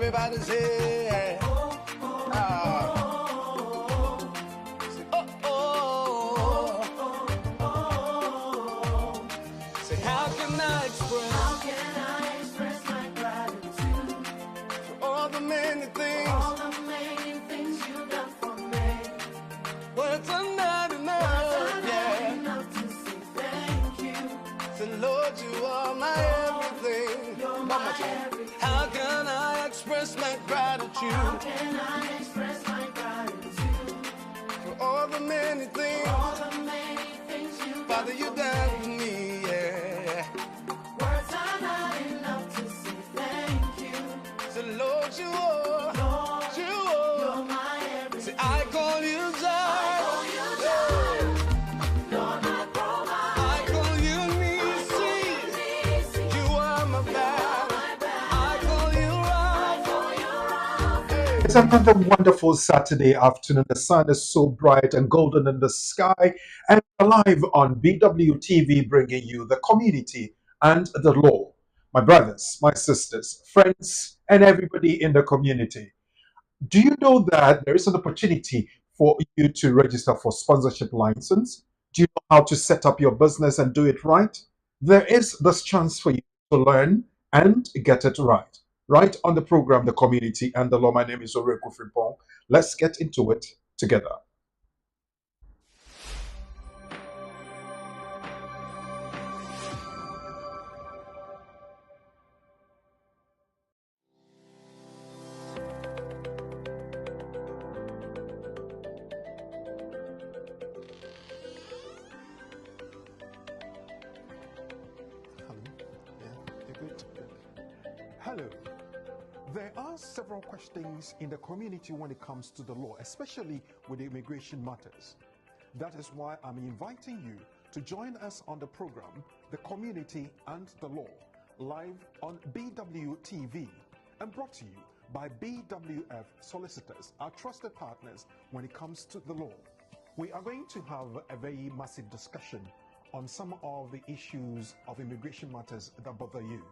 Everybody say, say, how can I express my gratitude for all the many things you've done for me? Words are not enough, enough to say thank you. Say, Lord, you are my everything. You're my everything. How can I express my gratitude? How can I express my gratitude for all the many things, Father, you done for me, yeah. Words are not enough to say thank you. So Lord, you are, you're my everything. Say, I call you Zion. Lord, my provider. I call you Nisi. You are my battle. I call you Rapha. It's another wonderful Saturday afternoon. The sun is so bright and golden in the sky, and we're live on BWTV, bringing you the community and the law. My brothers, my sisters, friends, and everybody in the community. Do you know that there is an opportunity for you to register for sponsorship license? Do you know how to set up your business and do it right? There is this chance for you to learn and get it right. Right on the program, The Community and the Law. My name is Oreku Frimpong. Let's get into it together. Hello. There are several questions in the community when it comes to the law, especially with immigration matters. That is why I'm inviting you to join us on the program, The Community and the Law, live on BWTV and brought to you by BWF Solicitors, our trusted partners when it comes to the law. We are going to have a very massive discussion on some of the issues of immigration matters that bother you.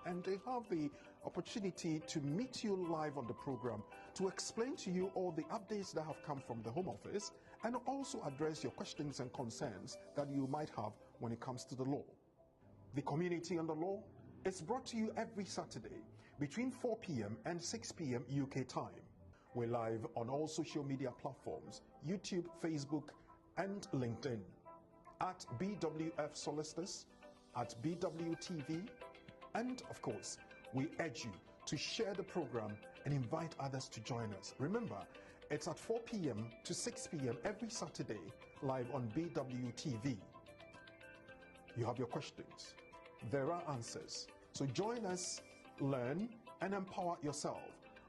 And they have the opportunity to meet you live on the program to explain to you all the updates that have come from the Home Office and also address your questions and concerns that you might have when it comes to the law. The Community and the Law is brought to you every Saturday between 4 p.m. and 6 p.m. UK time. We're live on all social media platforms, YouTube, Facebook, and LinkedIn, at BWF Solicitors, at BWTV, and of course, we urge you to share the program and invite others to join us. Remember, it's at 4 p.m. to 6 p.m. every Saturday, live on BWTV. You have your questions. There are answers. So join us, learn, and empower yourself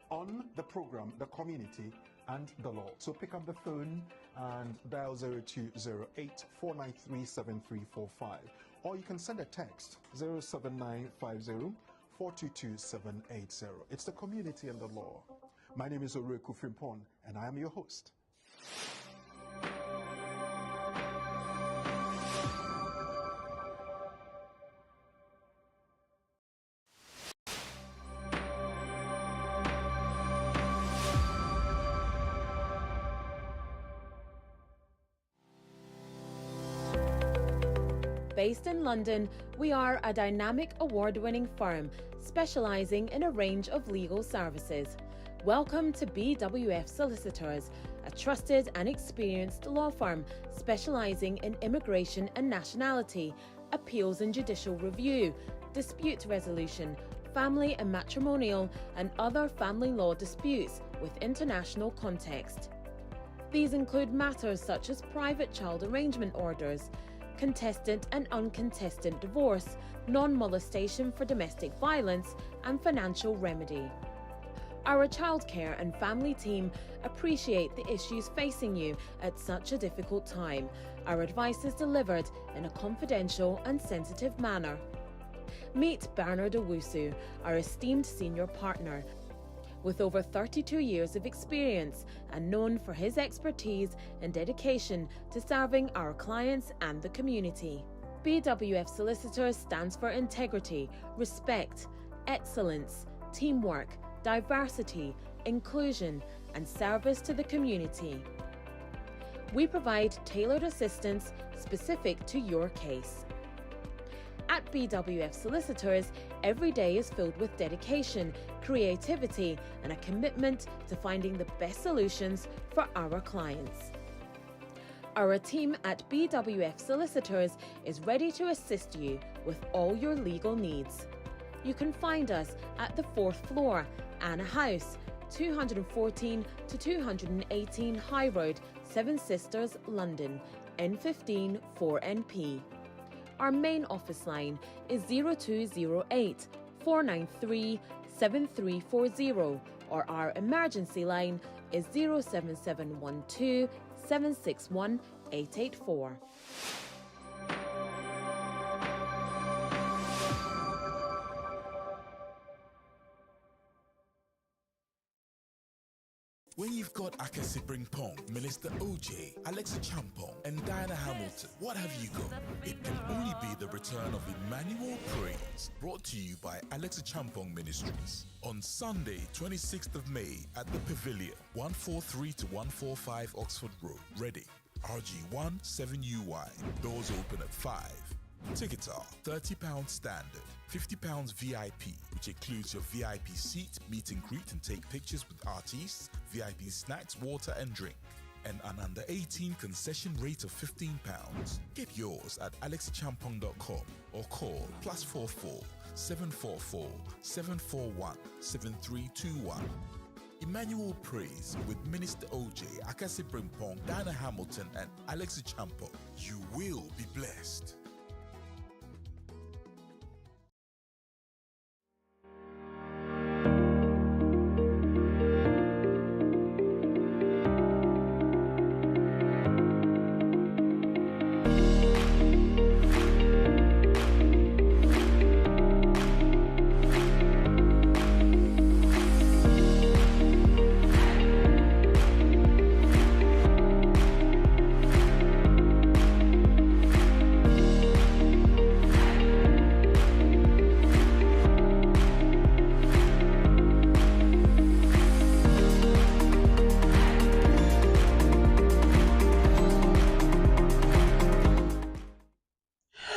on the program, The Community and the Law. So pick up the phone and dial 0208 493 7345. Or you can send a text 07950 422 780. It's The Community and the Law. My name is Oreku Frimpong, and I am your host. Based in London, we are a dynamic award-winning firm specialising in a range of legal services. Welcome to BWF Solicitors, a trusted and experienced law firm specialising in immigration and nationality, appeals and judicial review, dispute resolution, family and matrimonial, and other family law disputes with international context. These include matters such as private child arrangement orders, contested and uncontested divorce, non-molestation for domestic violence, and financial remedy. Our childcare and family team appreciate the issues facing you at such a difficult time. Our advice is delivered in a confidential and sensitive manner. Meet Bernard Owusu, our esteemed senior partner. With over 32 years of experience and known for his expertise and dedication to serving our clients and the community. BWF Solicitors stands for integrity, respect, excellence, teamwork, diversity, inclusion, and service to the community. We provide tailored assistance specific to your case. At BWF Solicitors, every day is filled with dedication, creativity, and a commitment to finding the best solutions for our clients. Our team at BWF Solicitors is ready to assist you with all your legal needs. You can find us at the 4th floor, Anna House, 214 to 218 High Road, Seven Sisters, London, N15 4NP. Our main office line is 0208 493 7340, or our emergency line is 07712 761 884. When you've got Akasi Pong, Minister OJ, Alexa Champong, and Diana Hamilton, what have you got? It can only be the return of Emmanuel Praise, brought to you by Alexa Champong Ministries. On Sunday, 26th of May, at the Pavilion, 143 to 145 Oxford Road, Reading, RG1 7UY. Doors open at 5. Tickets are £30 standard, £50 VIP, which includes your VIP seat, meet and greet and take pictures with artists, VIP snacks, water and drink, and an under 18 concession rate of £15. Get yours at alexchampong.com or call +44 744 741 7321. Emmanuel Praise with Minister OJ, Akasi Pong, Diana Hamilton, and Alexa Champong. You will be blessed.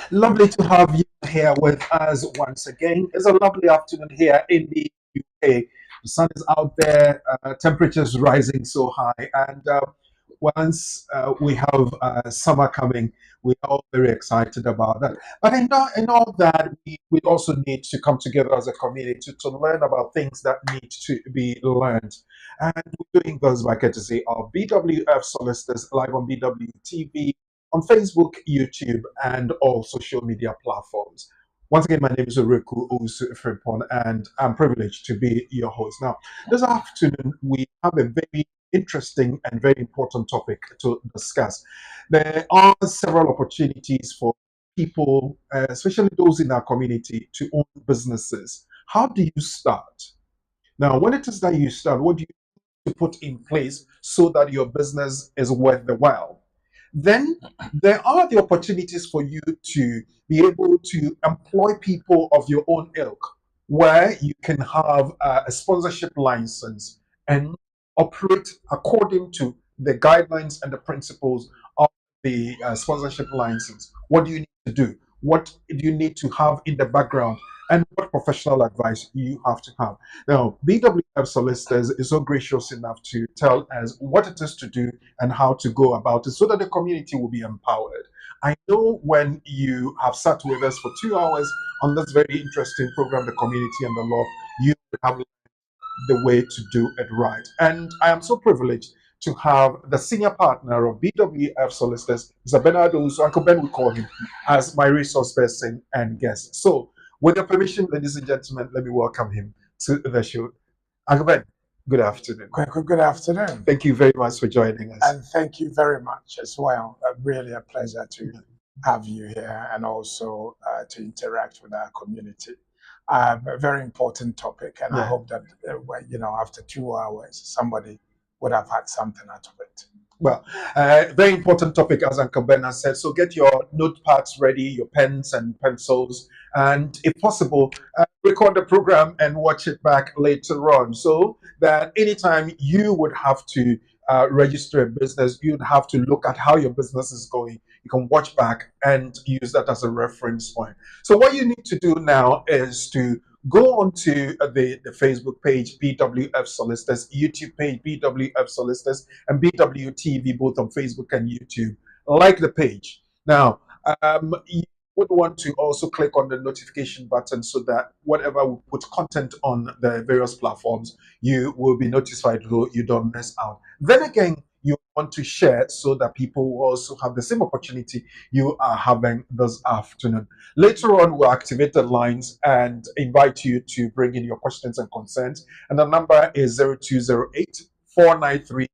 Lovely to have you here with us once again. It's a lovely afternoon here in the UK. The sun is out there, temperatures rising so high, and once we have summer coming, we're all very excited about that. But in all that, we also need to come together as a community to learn about things that need to be learned. And we're doing this by courtesy of BWF Solicitors live on BWTV, on Facebook, YouTube, and all social media platforms. Once again, my name is Oreku Owusu-Frimpong, and I'm privileged to be your host. Now, this afternoon, we have a very interesting and very important topic to discuss. There are several opportunities for people, especially those in our community, to own businesses. How do you start? Now, when it is that you start, what do you need to put in place so that your business is worth the while? Then there are the opportunities for you to be able to employ people of your own ilk, where you can have a sponsorship license and operate according to the guidelines and the principles of the sponsorship license. What do you need to do? What do you need to have in the background? And what professional advice you have to have. Now, BWF Solicitors is so gracious enough to tell us what it is to do and how to go about it so that the community will be empowered. I know when you have sat with us for 2 hours on this very interesting program, The Community and the Law, you have the way to do it right. And I am so privileged to have the senior partner of BWF Solicitors, Mr. Bernard Owusu, Uncle Ben, we call him, as my resource person and guest. So, with your permission, ladies and gentlemen, let me welcome him to the show. Uncle Ben, good afternoon. Good afternoon. Thank you very much for joining us. And thank you very much as well. Really a pleasure to have you here and also to interact with our community. A very important topic, and I hope that after 2 hours, somebody would have had something out of it. Well, very important topic, as Uncle Ben has said. So get your notepads ready, your pens and pencils, and if possible, record the program and watch it back later on. So that anytime you would have to register a business, you'd have to look at how your business is going. You can watch back and use that as a reference point. So what you need to do now is to go onto the Facebook page, BWF Solicitors, YouTube page, BWF Solicitors, and BWTV, both on Facebook and YouTube. Like the page. Now, you would want to also click on the notification button so that whatever we put content on the various platforms, you will be notified so you don't miss out. Then again, you want to share so that people will also have the same opportunity you are having this afternoon. Later on, we'll activate the lines and invite you to bring in your questions and concerns. And the number is 0208 493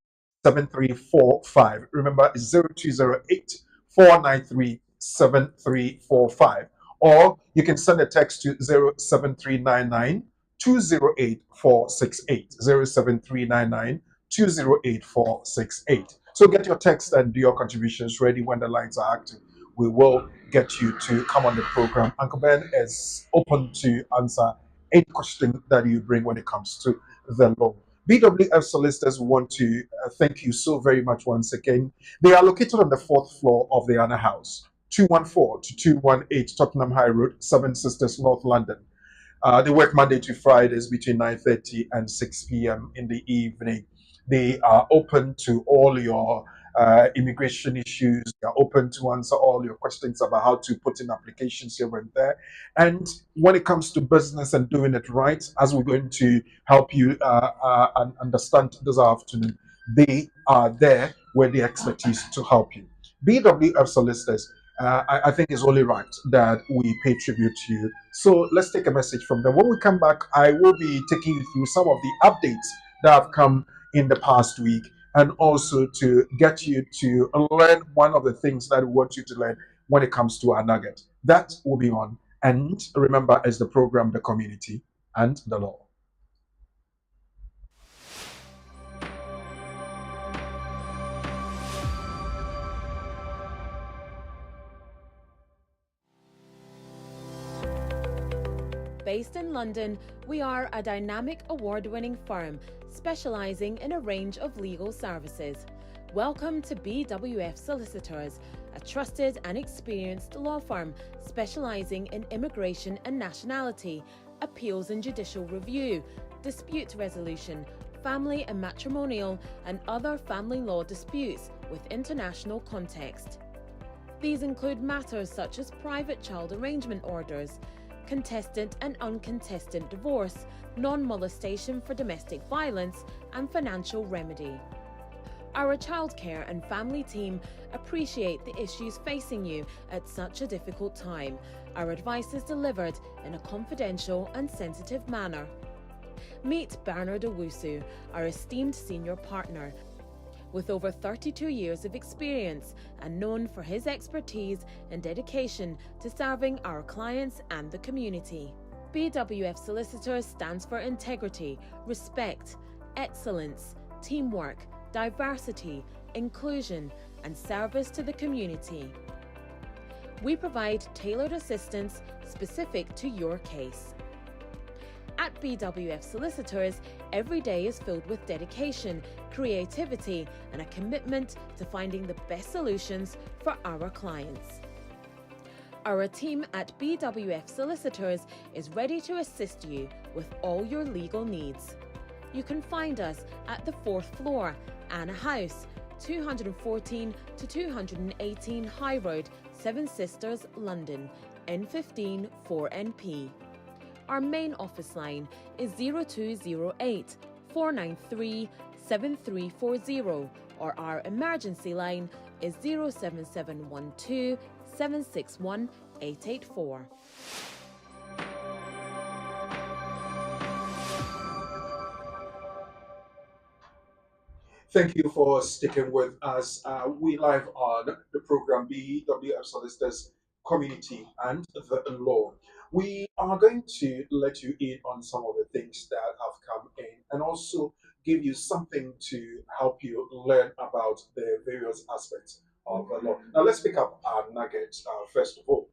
7345. Remember, it's 0208 493 7345. Or you can send a text to 07399 208 468. 07399 208 468. So get your text and do your contributions ready when the lines are active. We will get you to come on the program. Uncle Ben is open to answer any question that you bring when it comes to the law. BWF solicitors want to thank you so very much once again. They are located on the fourth floor of the Anna House, 214 to 218 Tottenham High Road, Seven Sisters, North London. They work Monday to Fridays between 9:30 and 6 p.m. in the evening. They are open to all your immigration issues. They are open to answer all your questions about how to put in applications here and there. And when it comes to business and doing it right, as we're going to help you understand this afternoon, they are there with the expertise to help you. BWF solicitors, I think it's only right that we pay tribute to you. So let's take a message from them. When we come back, I will be taking you through some of the updates that have come in the past week, and also to get you to learn one of the things that we want you to learn when it comes to our nugget. That will be on. And remember, as the program, the community, and the law. Based in London, we are a dynamic award-winning firm specialising in a range of legal services. Welcome to BWF Solicitors, a trusted and experienced law firm specialising in immigration and nationality, appeals and judicial review, dispute resolution, family and matrimonial, and other family law disputes with international context. These include matters such as private child arrangement orders, contested and uncontested divorce, non-molestation for domestic violence, and financial remedy. Our childcare and family team appreciate the issues facing you at such a difficult time. Our advice is delivered in a confidential and sensitive manner. Meet Bernard Owusu, our esteemed senior partner, with over 32 years of experience and known for his expertise and dedication to serving our clients and the community. BWF Solicitors stands for integrity, respect, excellence, teamwork, diversity, inclusion, and service to the community. We provide tailored assistance specific to your case. At BWF Solicitors, every day is filled with dedication, creativity, and a commitment to finding the best solutions for our clients. Our team at BWF Solicitors is ready to assist you with all your legal needs. You can find us at the 4th floor, Anna House, 214 to 218 High Road, Seven Sisters, London, N15 4NP. Our main office line is 0208 493 7340, or our emergency line is 07712 761 884. Thank you for sticking with us. We live on the program BWF Solicitors Community and the Law. We are going to let you in on some of the things that have come in and also give you something to help you learn about the various aspects of the law. Now, let's pick up our nuggets first of all.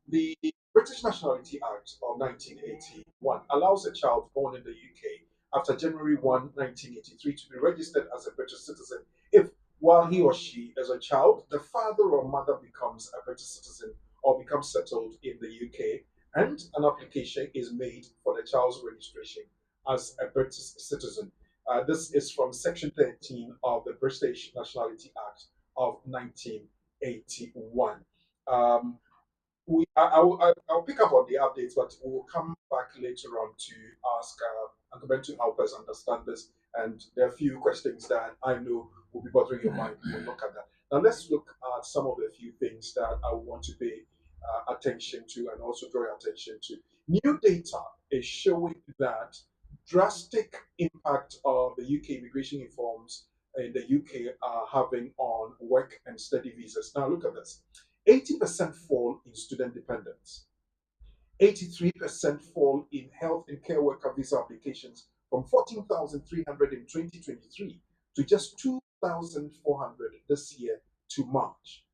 The British Nationality Act of 1981 allows a child born in the UK after January 1, 1983 to be registered as a British citizen if, while he or she is a child, the father or mother becomes a British citizen or becomes settled in the UK, and an application is made for the child's registration as a British citizen. This is from Section 13 of the British Nationality Act of 1981. Um, I'll pick up on the updates, but we'll come back later on to ask Uncle Ben to help us understand this. And there are a few questions that I know will be bothering your mind. We'll look at that. Now, let's look at some of the few things that I want to pay attention to and also draw your attention to. New data is showing that drastic impact of the UK immigration reforms in the UK are having on work and study visas. Now, look at this. 80% fall in student dependence, 83% fall in health and care worker visa applications from 14,300 in 2023 to just 2,400 this year to March.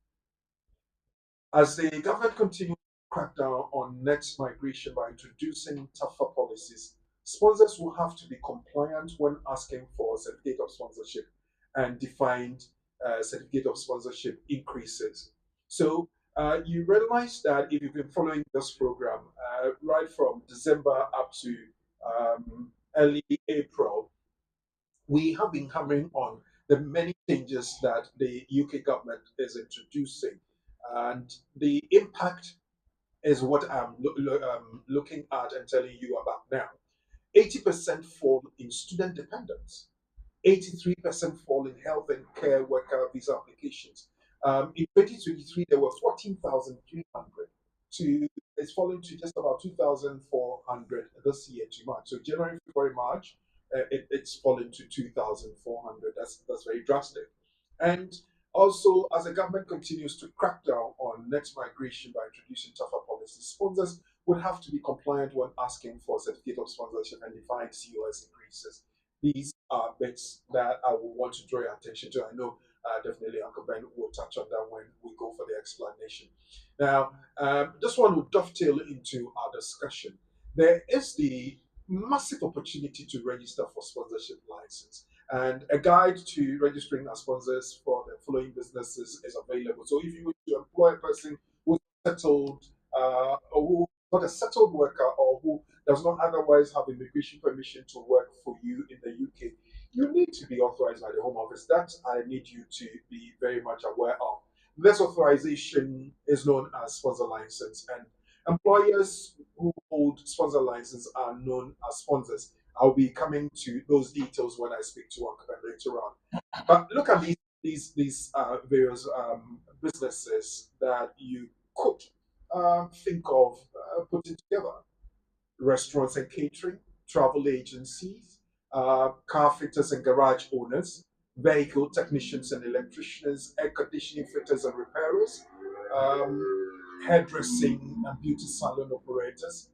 As the government continues to crack down on net migration by introducing tougher policies, sponsors will have to be compliant when asking for a certificate of sponsorship, and defined certificate of sponsorship increases. So you realize that if you've been following this program right from December up to early April, we have been hammering on the many changes that the UK government is introducing, and the impact is what I'm looking at and telling you about now. 80% fall in student dependence, 83% fall in health and care worker visa applications. In 2023, there were 14,300 to it's fallen to just about 2,400 this year to March. So January, February, March, it's fallen to 2,400. That's very drastic. And also, as the government continues to crack down on net migration by introducing tougher policies, sponsors would have to be compliant when asking for a certificate of sponsorship, and defined COS increases. These are bits that I will want to draw your attention to. I know definitely Uncle Ben will touch on that when we go for the explanation. Now, this one will dovetail into our discussion. There is the massive opportunity to register for sponsorship license, and a guide to registering as sponsors for the following businesses is available. So if you wish to employ a person who's settled or who not a settled worker, or who does not otherwise have immigration permission to work for you in the UK, you need to be authorized by the Home Office. That I need you to be very much aware of. This authorization is known as sponsor license, and employers who hold sponsor license are known as sponsors. I'll be coming to those details when I speak to Uncle Ben later on. But look at these various businesses that you could think of putting together: restaurants and catering, travel agencies, car fitters and garage owners, vehicle technicians and electricians, air conditioning fitters and repairers, um, hairdressing and beauty salon operators,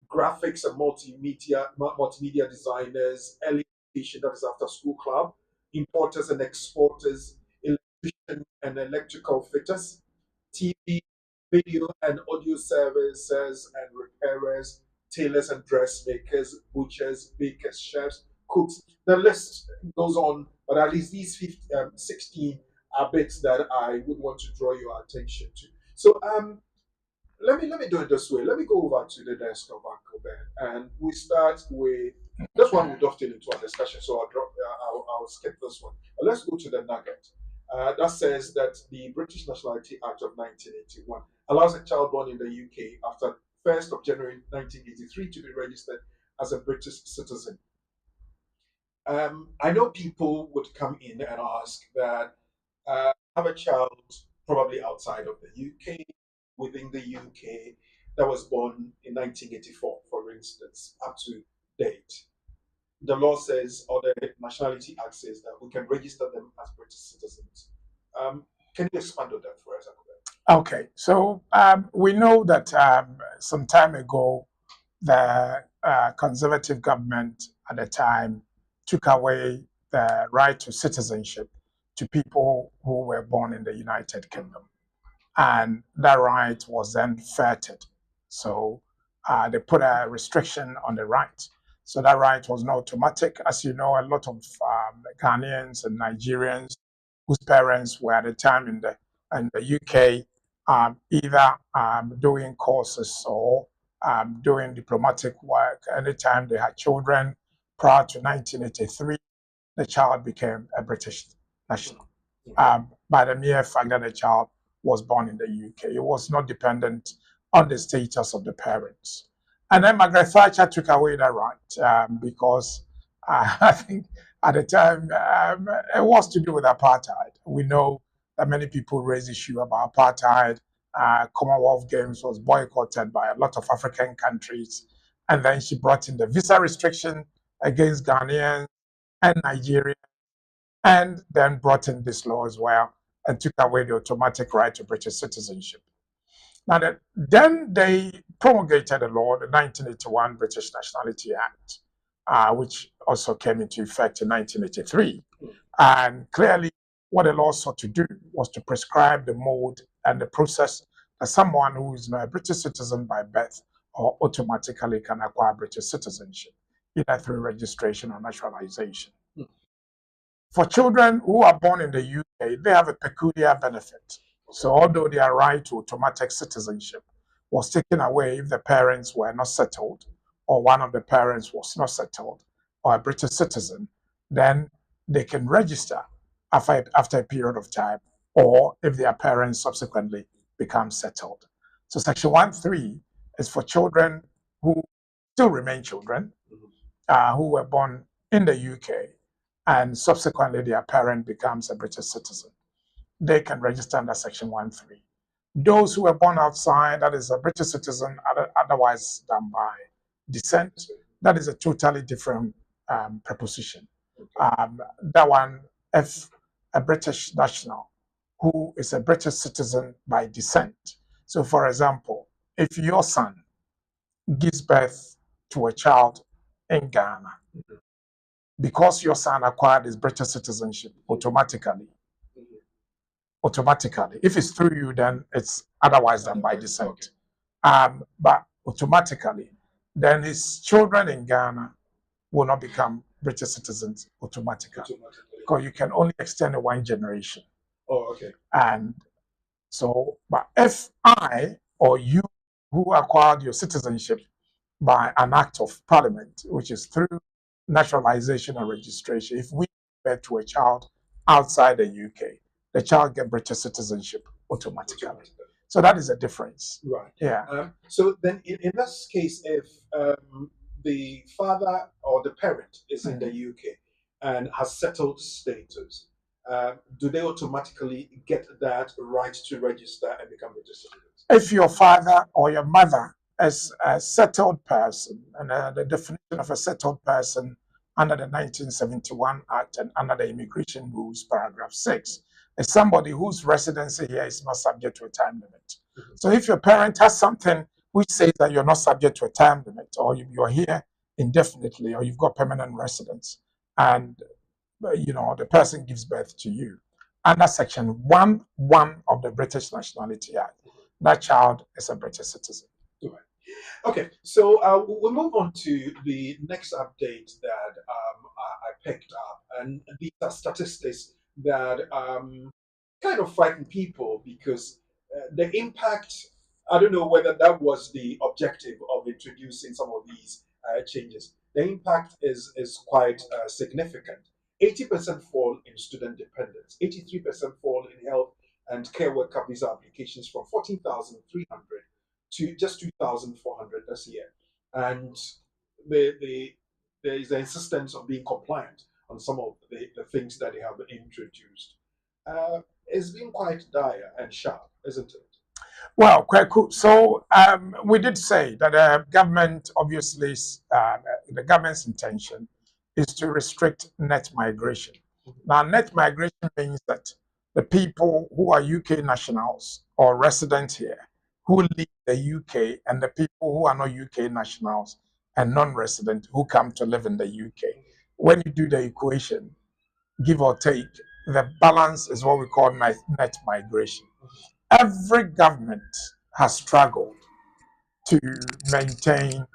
graphics and multimedia designers, early education, that is after school club, importers and exporters, electrician and electrical fitters, TV, video and audio services and repairers, tailors and dressmakers, butchers, bakers, chefs, cooks. The list goes on, but at least these 16 are bits that I would want to draw your attention to. So let me do it this way. Let me go over to the desk of Uncle Ben, and we start with this one. Will dovetail into our discussion, so I'll skip this one. But let's go to the nugget. That says that the British Nationality Act of 1981 allows a child born in the UK after 1st of January 1983 to be registered as a British citizen. I know people would come in and ask that have a child probably outside of the UK, within the UK, that was born in 1984, for instance, up to date. The law says, or the Nationality Act says, that we can register them as British citizens. Can you expand on that for us, Akube? Okay, so we know that some time ago, the Conservative government at the time took away the right to citizenship to people who were born in the United Kingdom. And that right was then fettered. So they put a restriction on the right. So that right was not automatic. As you know, a lot of Ghanaians and Nigerians whose parents were at the time in the UK, either doing courses or doing diplomatic work. Anytime they had children prior to 1983, the child became a British national. By the mere fact that the child was born in the UK. It was not dependent on the status of the parents. And then Margaret Thatcher took away that right because I think at the time it was to do with apartheid. We know that many people raised issue about apartheid. Commonwealth Games was boycotted by a lot of African countries. And then she brought in the visa restriction against Ghanaians and Nigerians, and then brought in this law as well and took away the automatic right to British citizenship. Now, then they promulgated a law, the 1981 British Nationality Act, which also came into effect in 1983. And clearly, what the law sought to do was to prescribe the mode and the process that someone who is not a British citizen by birth or automatically can acquire British citizenship, either through registration or naturalization. For children who are born in the UK, they have a peculiar benefit. So although their right to automatic citizenship was taken away if the parents were not settled, or one of the parents was not settled, or a British citizen, then they can register after a period of time, or if their parents subsequently become settled. So Section 1.3 is for children who still remain children, who were born in the UK, and subsequently their parent becomes a British citizen. They can register under Section 1.3. Those who were born outside, that is a British citizen, otherwise done by descent, that is a totally different proposition. That one, if a British national who is a British citizen by descent. So for example, if your son gives birth to a child in Ghana, because your son acquired his British citizenship automatically, if it's through you, then it's otherwise than by descent. But automatically, then his children in Ghana will not become British citizens automatically. Because you can only extend it one generation. Oh, okay. And so, but if I or you who acquired your citizenship by an act of parliament, which is through naturalization or registration, if we give birth to a child outside the UK, the child gets British citizenship automatically. So that is a difference. Right. Yeah. So then in this case, if the father or the parent is in the UK and has settled status, do they automatically get that right to register and become British citizens? If your father or your mother is a settled person, and the definition of a settled person under the 1971 Act and under the Immigration Rules, paragraph 6, is somebody whose residency here is not subject to a time limit. So if your parent has something which says that you're not subject to a time limit, or you're here indefinitely, or you've got permanent residence, and the person gives birth to you, under Section 1.1 of the British Nationality Act, that child is a British citizen. Right. Okay, so we'll move on to the next update that I picked up, and these are statistics that kind of frighten people because the impact, I don't know whether that was the objective of introducing some of these changes. The impact is quite significant. 80% fall in student dependence, 83% fall in health and care worker visa applications from 14,300 to just 2,400 this year. And there is the insistence of being compliant on some of the things that they have introduced. It's been quite dire and sharp, isn't it? Well, quite cool. So we did say that the government, obviously, the government's intention is to restrict net migration. Now, net migration means that the people who are UK nationals or residents here who leave the UK and the people who are not UK nationals and non-resident who come to live in the UK. when you do the equation, give or take, the balance is what we call net migration. Every government has struggled to maintain,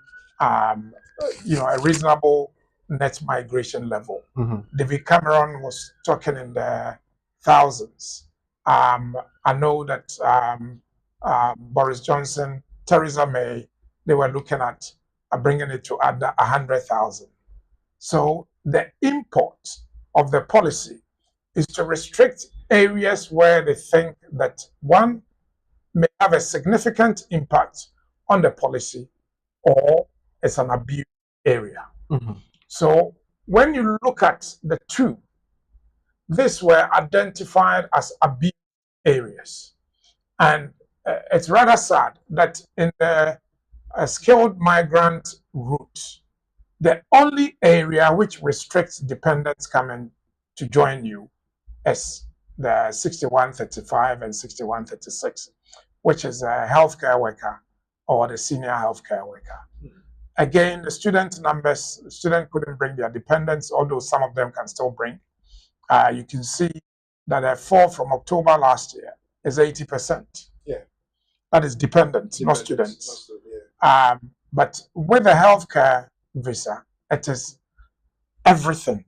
a reasonable net migration level. David Cameron was talking in the thousands. I know that Boris Johnson, Theresa May, they were looking at bringing it to under 100,000. So the import of the policy is to restrict areas where they think that one may have a significant impact on the policy or it's an abuse area. So when you look at the two, these were identified as abuse areas. And it's rather sad that in the skilled migrant route, the only area which restricts dependents coming to join you is the 6135 and 6136, which is a healthcare worker or the senior healthcare worker. Again, the student couldn't bring their dependents, although some of them can still bring. You can see that a fall from October last year is 80%. Yeah. That is dependents, not students. Yeah. But with a healthcare visa, it is everything.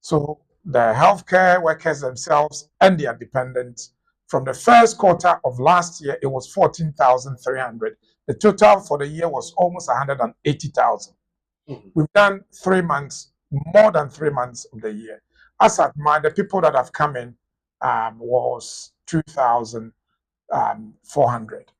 So the healthcare workers themselves and their dependents, from the first quarter of last year, it was 14,300. The total for the year was almost 180,000. We've done 3 months, more than 3 months of the year. As at the people that have come in was 2,400.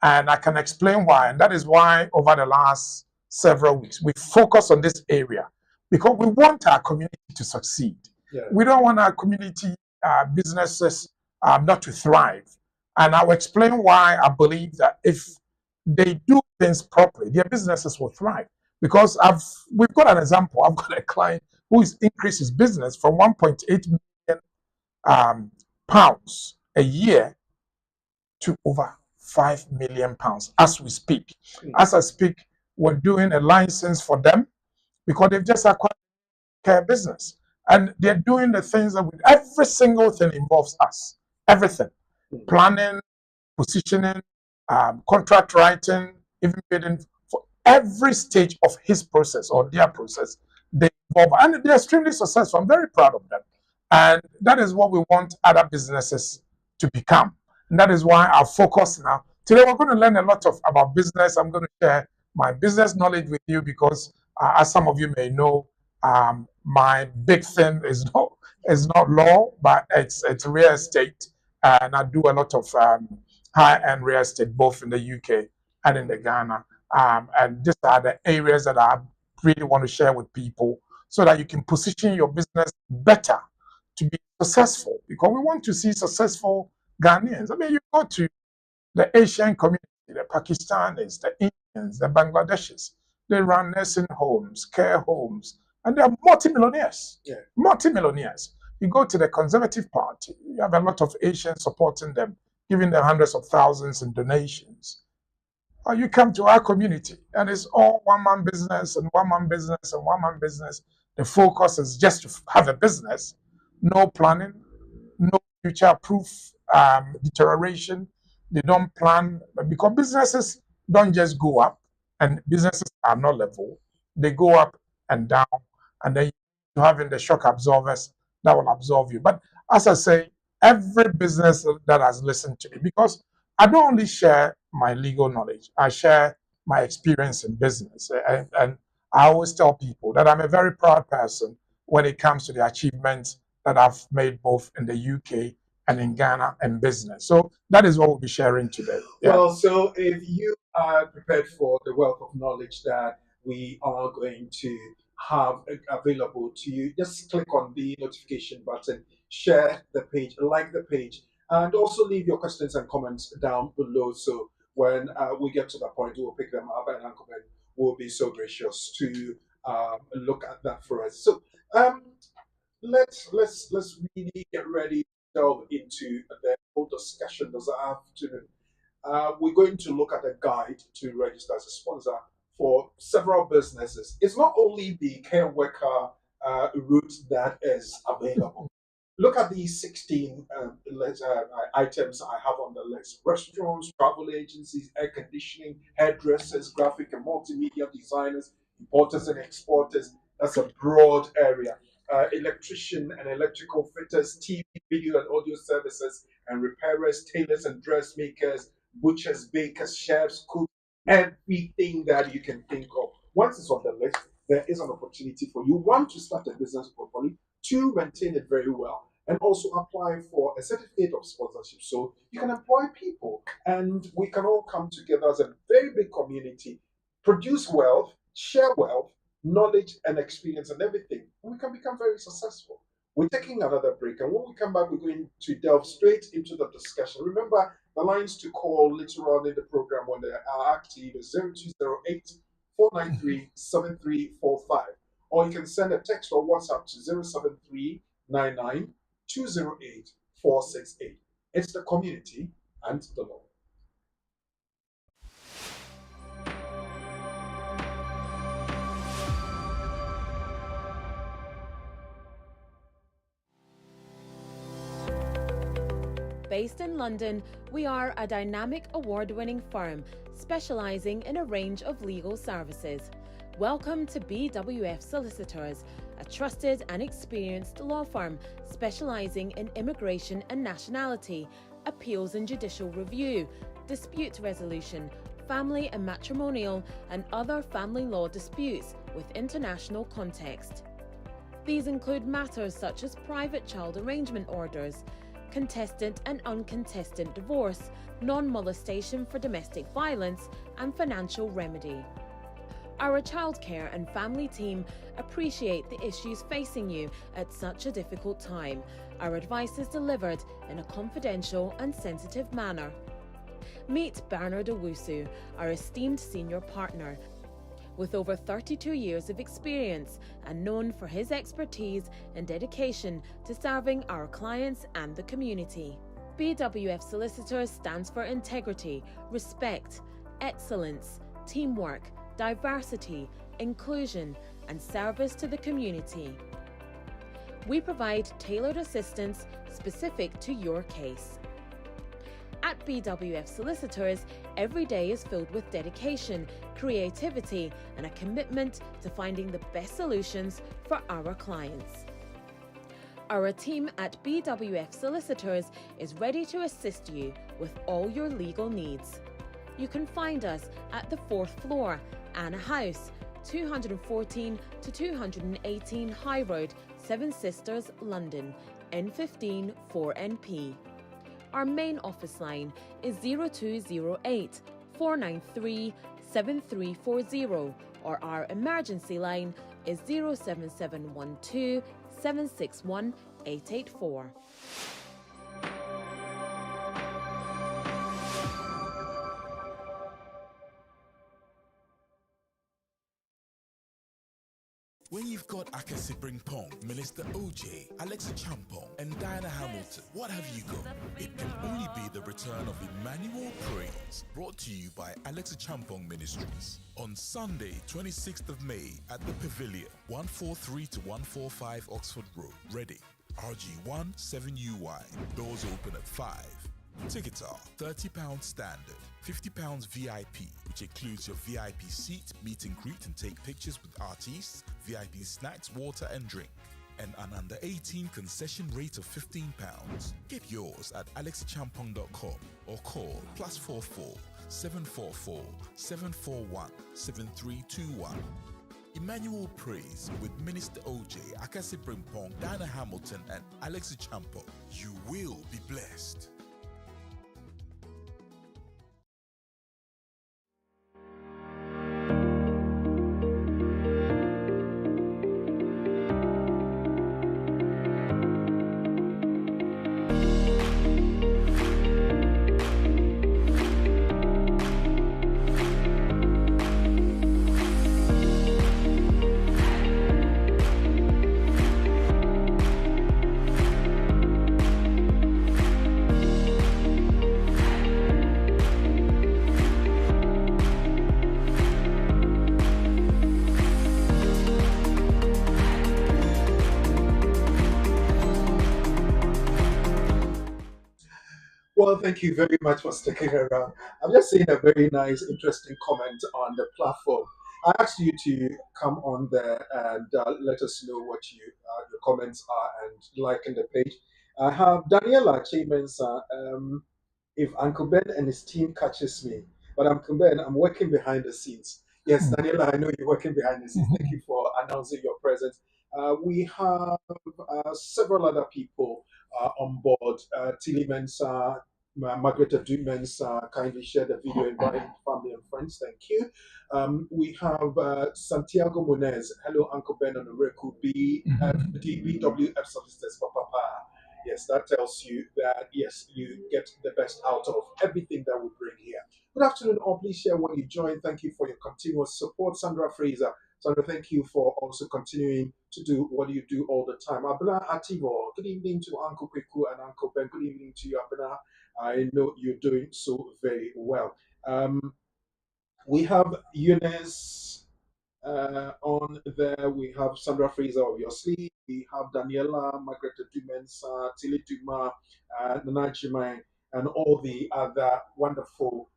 And I can explain why. And that is why over the last several weeks, we focus on this area because we want our community to succeed. Yeah. We don't want our community businesses not to thrive. And I'll explain why I believe that if they do things properly, their businesses will thrive. Because we've got an example. I've got a client who has increased his business from 1.8 million pounds a year to over 5 million pounds as we speak. As I speak, we're doing a license for them because they've just acquired care business. And they're doing the things that every single thing involves us. Everything. Planning, positioning, contract writing, even bidding. For every stage of his process or their process, they involve. And they're extremely successful. I'm very proud of them. And that is what we want other businesses to become. And that is why our focus now. Today, we're going to learn a lot about business. I'm going to share my business knowledge with you because, as some of you may know, my big thing is not law, but it's real estate. And I do a lot of high-end real estate, both in the UK and in the Ghana. And these are the areas that I really want to share with people so that you can position your business better to be successful, because we want to see successful Ghanaians. I mean, you go to the Asian community, the Pakistanis, the Indians, the Bangladeshis, they run nursing homes, care homes, and they are multimillionaires. Yeah. Multimillionaires. You go to the Conservative Party, you have a lot of Asians supporting them, giving them hundreds of thousands in donations. Or you come to our community, and it's all one-man business and one-man business and one-man business. The focus is just to have a business. No planning, no future-proof deterioration. They don't plan, because businesses don't just go up, and businesses are not level. They go up and down, and then you have in the shock absorbers that will absorb you. But as I say, every business that has listened to me, because I don't only share my legal knowledge, I share my experience in business. And I always tell people that I'm a very proud person when it comes to the achievements that I've made both in the UK and in Ghana and business. So that is what we'll be sharing today. Yeah. Well, so if you are prepared for the wealth of knowledge that we are going to have available to you, just click on the notification button, share the page, like the page, and also leave your questions and comments down below. So when we get to that point, we'll pick them up, and Uncle Ben will be so gracious to look at that for us. So let's really get ready to delve into the whole discussion this afternoon. We're going to look at a guide to register as a sponsor for several businesses. It's not only the care worker route that is available. Look at these 16 items I have on the list: restaurants, travel agencies, air conditioning, hairdressers, graphic and multimedia designers, importers and exporters. That's a broad area. Electrician and electrical fitters, TV, video and audio services and repairers, tailors and dressmakers, butchers, bakers, chefs, cooks, everything that you can think of. Once it's on the list, there is an opportunity for you, one, to start a business properly, two, maintain it very well, and also apply for a certificate of sponsorship so you can employ people and we can all come together as a very big community, produce wealth, share wealth, knowledge and experience and everything, and we can become very successful. We're taking another break, and when we come back, we're going to delve straight into the discussion. Remember, the lines to call later on in the program when they are active is 0208 493 7345. Or you can send a text or WhatsApp to 07399 208 468. It's the community and the law. Based in London, we are a dynamic award-winning firm specialising in a range of legal services. Welcome to BWF Solicitors, a trusted and experienced law firm specialising in immigration and nationality, appeals and judicial review, dispute resolution, family and matrimonial, and other family law disputes with international context. These include matters such as private child arrangement orders, contestant and uncontested divorce, non-molestation for domestic violence, and financial remedy. Our childcare and family team appreciate the issues facing you at such a difficult time. Our advice is delivered in a confidential and sensitive manner. Meet Bernard Owusu, our esteemed senior partner. With over 32 years of experience and known for his expertise and dedication to serving our clients and the community. BWF Solicitors stands for integrity, respect, excellence, teamwork, diversity, inclusion, and service to the community. We provide tailored assistance specific to your case. At BWF Solicitors, every day is filled with dedication, creativity, and a commitment to finding the best solutions for our clients. Our team at BWF Solicitors is ready to assist you with all your legal needs. You can find us at the 4th floor, Anna House, 214 to 218 High Road, Seven Sisters, London, N15 4NP. Our main office line is 0208 493 7340, or our emergency line is 07712 761 884. When you've got Akasi Pong, Minister OJ, Alexa Champong, and Diana Hamilton, what have you got? It can only be the return of Emmanuel Praise, brought to you by Alexa Champong Ministries. On Sunday, 26th of May, at the Pavilion, 143 to 145 Oxford Road, Reading, RG1 7UY. Doors open at 5. Tickets are £30 standard, £50 VIP, which includes your VIP seat, meet and greet and take pictures with artists, VIP snacks, water and drink, and an under 18 concession rate of £15. Get yours at alexachampong.com or call +44 744 741 7321. Emmanuel Praise with Minister OJ, Akasi Pong, Diana Hamilton, and Alexa Champong. You will be blessed. Well, thank you very much for sticking around. I'm just seeing a very nice, interesting comment on the platform. I asked you to come on there and let us know what your comments are and liking the page. I have Daniela Chimensa. If Uncle Ben and his team catches me, but Uncle Ben, I'm working behind the scenes. Yes, Daniela, I know you're working behind the scenes. Thank you for announcing your presence. We have several other people on board. Tilly Mensah, Margaret Dumens kindly shared the video, inviting family and friends. Thank you. We have Santiago Munez. Hello, Uncle Ben and Reku BWF Solicitors for Papa. Yes, that tells you that, yes, you get the best out of everything that we bring here. Good afternoon, all. Please share when you join. Thank you for your continuous support. Sandra Fraser. Sandra, thank you for also continuing to do what you do all the time. Abena Ativo, good evening to Uncle Kweku and Uncle Ben. Good evening to you, Abena. I know you're doing so very well. We have Eunice on there. We have Sandra Fraser, obviously. We have Daniela, Margaret Dumensa, Tilly Duma, Nana Jimai, and all the other wonderful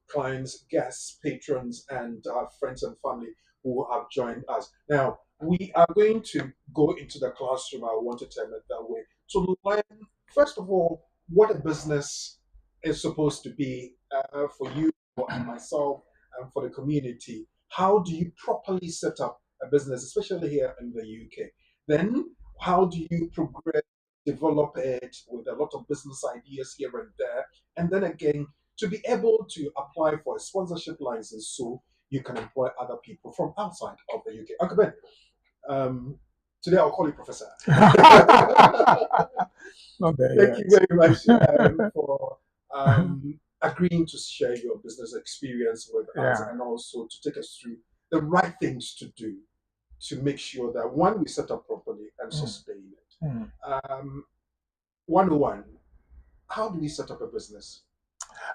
clients, guests, patrons, and friends and family who have joined us. Now, we are going to go into the classroom, I want to term it that way, to learn, first of all, what a business is supposed to be for you and myself and for the community. How do you properly set up a business, especially here in the UK? Then, how do you progress, develop it with a lot of business ideas here and there? And then again, to be able to apply for a sponsorship license so you can employ other people from outside of the UK. Uncle Ben, today I'll call you Professor. Not there Thank yet. you very much for agreeing to share your business experience with us and also to take us through the right things to do to make sure that one, we set up properly and sustain it. 101, how do we set up a business?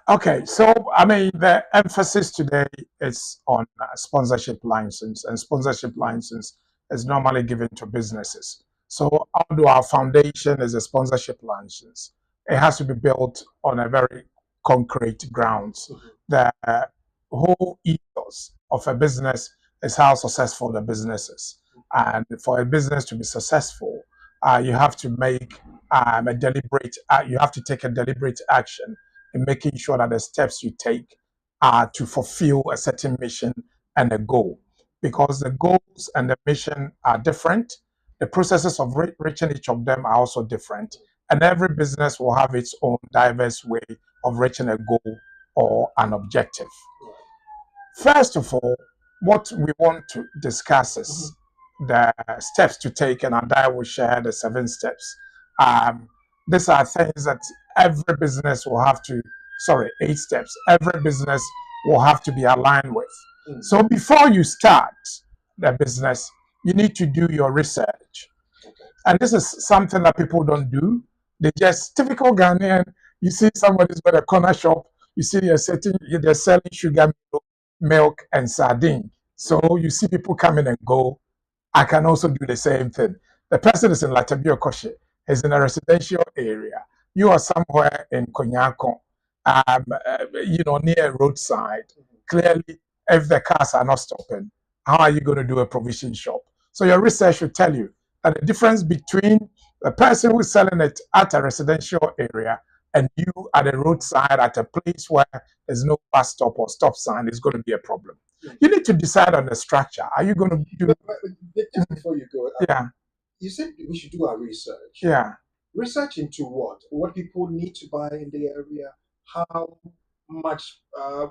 Okay, so I mean, the emphasis today is on sponsorship license, and sponsorship license is normally given to businesses. So although our foundation is a sponsorship license, it has to be built on a very concrete grounds. The whole ethos of a business is how successful the business is. And for a business to be successful, you have to make you have to take a deliberate action in making sure that the steps you take are to fulfill a certain mission and a goal. Because the goals and the mission are different, the processes of reaching each of them are also different. And every business will have its own diverse way of reaching a goal or an objective. First of all, what we want to discuss is the steps to take, and I will share the 7 steps. These are things that every business will have to, 8 steps, every business will have to be aligned with. So before you start the business, you need to do your research. And this is something that people don't do. They just, typical Ghanaian, you see somebody's got a corner shop, you see they're selling sugar, milk, and sardine. So you see people come in and go. I can also do the same thing. The person is in Latabio Koshe, is in a residential area. You are somewhere in Konyako, near a roadside. Clearly, if the cars are not stopping, how are you going to do a provision shop? So your research should tell you that the difference between the person who is selling it at a residential area and you at a roadside at a place where there's no bus stop or stop sign is going to be a problem. You need to decide on the structure. Are you going to do... Just before you go, you said we should do our research. Research into what? What people need to buy in the area, how much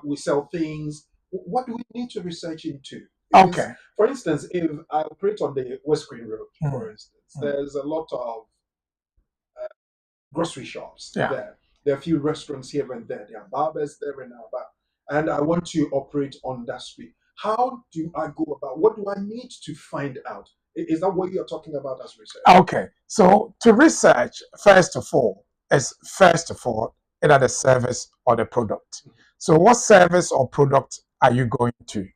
we sell things. What do we need to research into? Because, for instance, if I operate on the West Green Road, for instance, there's a lot of grocery shops there. There are a few restaurants here and there. There are barbers there and now, and I want to operate on that street. How do I go about? What do I need to find out? Is that what you're talking about as research? Okay, so to research, first of all, either the service or the product. So what service or product are you going to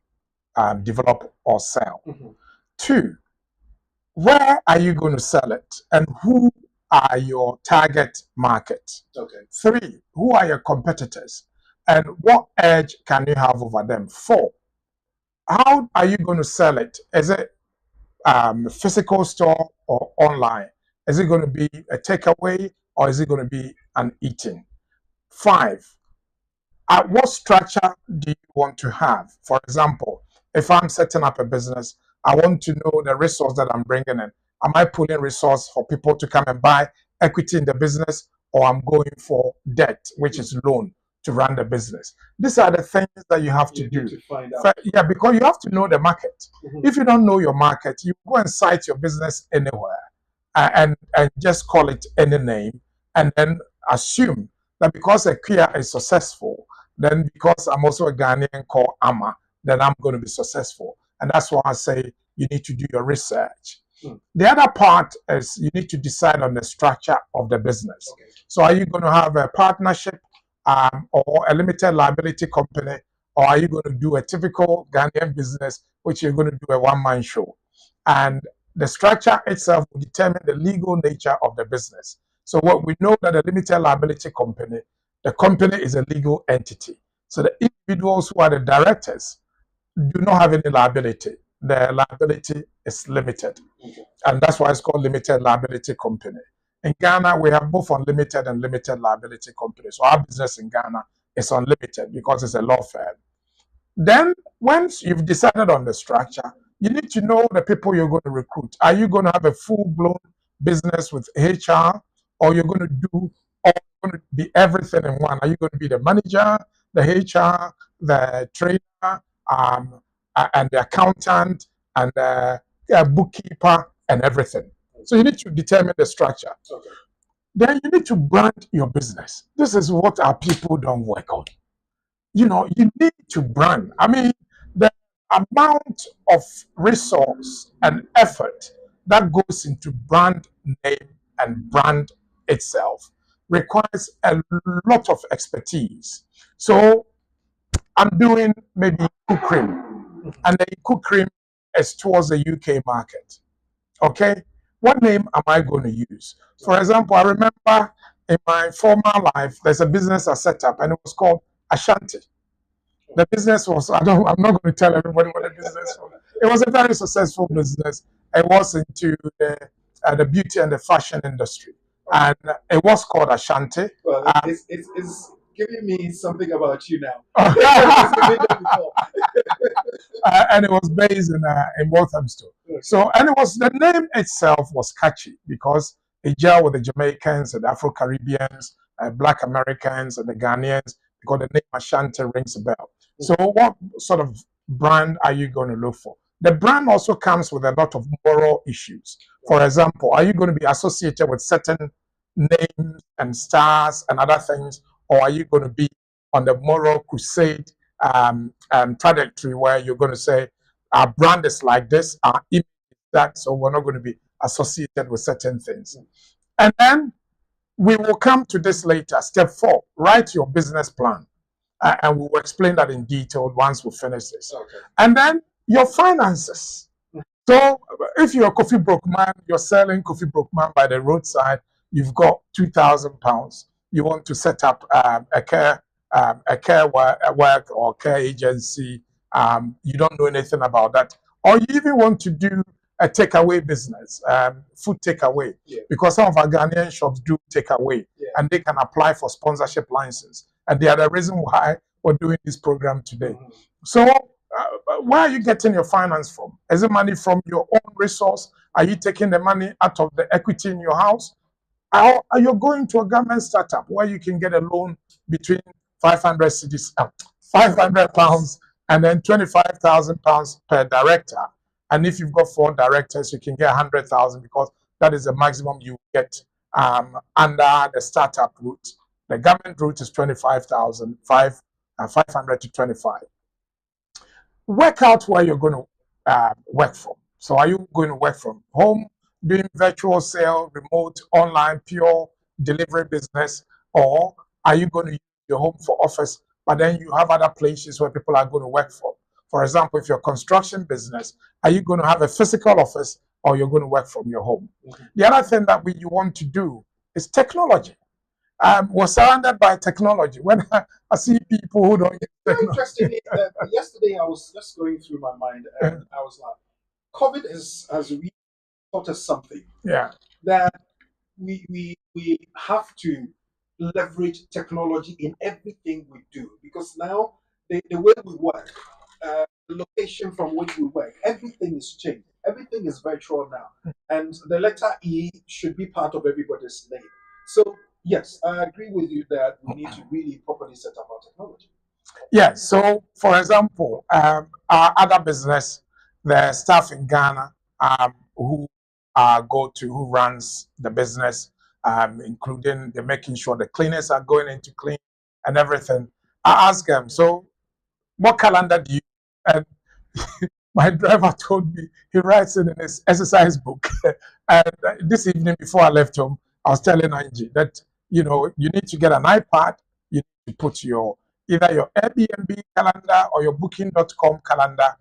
develop or sell? 2, where are you going to sell it? And who are your target market? Okay. 3, who are your competitors? And what edge can you have over them? 4, how are you going to sell it? Is it physical store or online? Is it going to be a takeaway or is it going to be an eating? 5, what structure do you want to have? For example, if I'm setting up a business, I want to know the resource that I'm bringing in. Am I pulling resource for people to come and buy equity in the business, or I'm going for debt, which is loan to run the business? These are the things that you have to do. To find out. Yeah, because you have to know the market. If you don't know your market, you go and cite your business anywhere and just call it any name, and then assume that because a Kia is successful, then because I'm also a Ghanaian called Ama, then I'm going to be successful. And that's why I say you need to do your research. The other part is you need to decide on the structure of the business. Okay. So are you going to have a partnership or a limited liability company, or are you going to do a typical Ghanaian business, which you're going to do a one-man show? And the structure itself will determine the legal nature of the business. So what we know that a limited liability company, the company is a legal entity. So the individuals who are the directors do not have any liability. The liability is limited. Okay. And that's why it's called limited liability company. In Ghana, we have both unlimited and limited liability companies. So our business in Ghana is unlimited because it's a law firm. Then once you've decided on the structure, you need to know the people you're going to recruit. Are you going to have a full-blown business with HR, or you're going to do, or going to be everything in one? Are you going to be the manager, the HR, the trainer, and the accountant, and the bookkeeper, and everything? So you need to determine the structure. Okay. Then you need to brand your business. This is what our people don't work on. You know, you need to brand. I mean, the amount of resource and effort that goes into brand name and brand itself requires a lot of expertise. So I'm doing maybe cook cream, and the cook cream is towards the UK market. Okay, what name am I going to use? For example, I remember in my former life, there's a business I set up, and it was called Ashanti. The business was, I'm not going to tell everybody what the business was. It was a very successful business. It was into the beauty and the fashion industry. And it was called Ashanti. Well, it's giving me something about you now. It's giving that before. And it was based in Walthamstow. Okay. So, and it was, the name itself was catchy because it gelled with the Jamaicans and the Afro-Caribbeans, Black Americans and the Ghanaians, because the name Ashanti rings a bell. So what sort of brand are you going to look for? The brand also comes with a lot of moral issues. For example, are you going to be associated with certain names and stars and other things, or are you going to be on the moral crusade trajectory where you're going to say, our brand is like this, our image is that, so we're not going to be associated with certain things. And then we will come to this later. Step 4, write your business plan. And we will explain that in detail once we finish this. Okay. And then your finances. So if you're a coffee broke man, you're selling coffee broke man by the roadside, you've got £2,000. You want to set up a care work or care agency. You don't know anything about that. Or you even want to do a takeaway business, food takeaway, because some of our Ghanaian shops do takeaway, and they can apply for sponsorship license. And they are the reason why we're doing this program today. So where are you getting your finance from? Is it money from your own resource? Are you taking the money out of the equity in your house? Or are you going to a government startup where you can get a loan between 500 pounds and then 25,000 pounds per director? And if you've got 4 directors, you can get 100,000 because that is the maximum you get under the startup route. The government route is 25,000, 500 to 25. Work out where you're going to work from. So are you going to work from home, doing virtual sale, remote, online, pure delivery business, or are you going to use your home for office, but then you have other places where people are going to work from? For example, if you're a construction business, are you going to have a physical office or you're going to work from your home. Mhm. The other thing that you want to do is technology. We're surrounded by technology. When I see people who don't use Very technology, interestingly, yesterday I was just going through my mind and I was like, COVID has really taught us something yeah, that we have to leverage technology in everything we do because now the way we work, the location from which we work, everything is changed. Everything is virtual now, and the letter E should be part of everybody's name. So yes, I agree with you that we need to really properly set up our technology. yeah. So, for example, our other business, the staff in Ghana, who who runs the business, including the making sure the cleaners are going in to clean and everything. I ask them, so what calendar do you? And my driver told me he writes it in his exercise book. And this evening before I left home, I was telling Angie that you need to get an iPad. You need to put either your Airbnb calendar or your Booking.com calendar.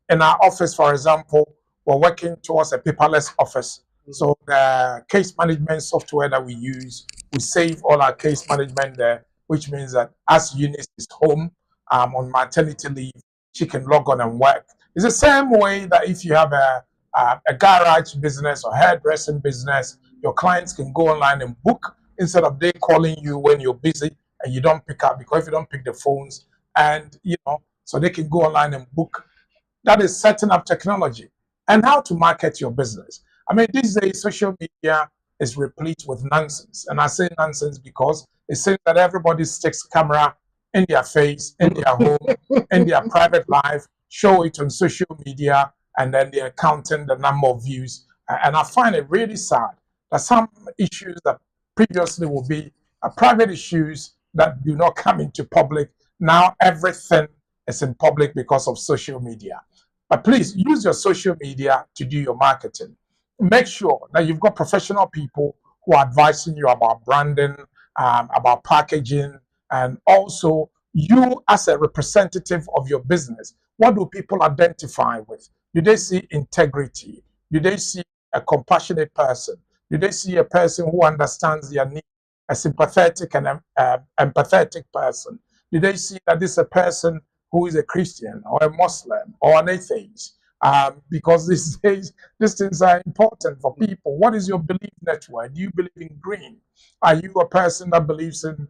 In our office, for example, we're working towards a paperless office. So the case management software that we use, we save all our case management there, which means that as Eunice is home on maternity leave, she can log on and work. It's the same way that if you have a garage business or hairdressing business, your clients can go online and book instead of they calling you when you're busy and you don't pick up, because if you don't pick the phones, and so they can go online and book. That is setting up technology and how to market your business. I mean, these days, social media is replete with nonsense. And I say nonsense because it seems that everybody sticks camera in their face, in their home, in their private life, show it on social media, and then they're counting the number of views. And I find it really sad that some issues that previously would be private issues that do not come into public, now everything is in public because of social media. But please use your social media to do your marketing. Make sure that you've got professional people who are advising you about branding, about packaging, and also you as a representative of your business. What do people identify with? Do they see integrity? Do they see a compassionate person? Do they see a person who understands their needs, a sympathetic and empathetic person? Do they see that this is a person who is a Christian or a Muslim or an atheist? Because these days, these things are important for people. What is your belief network? Do you believe in green? Are you a person that believes in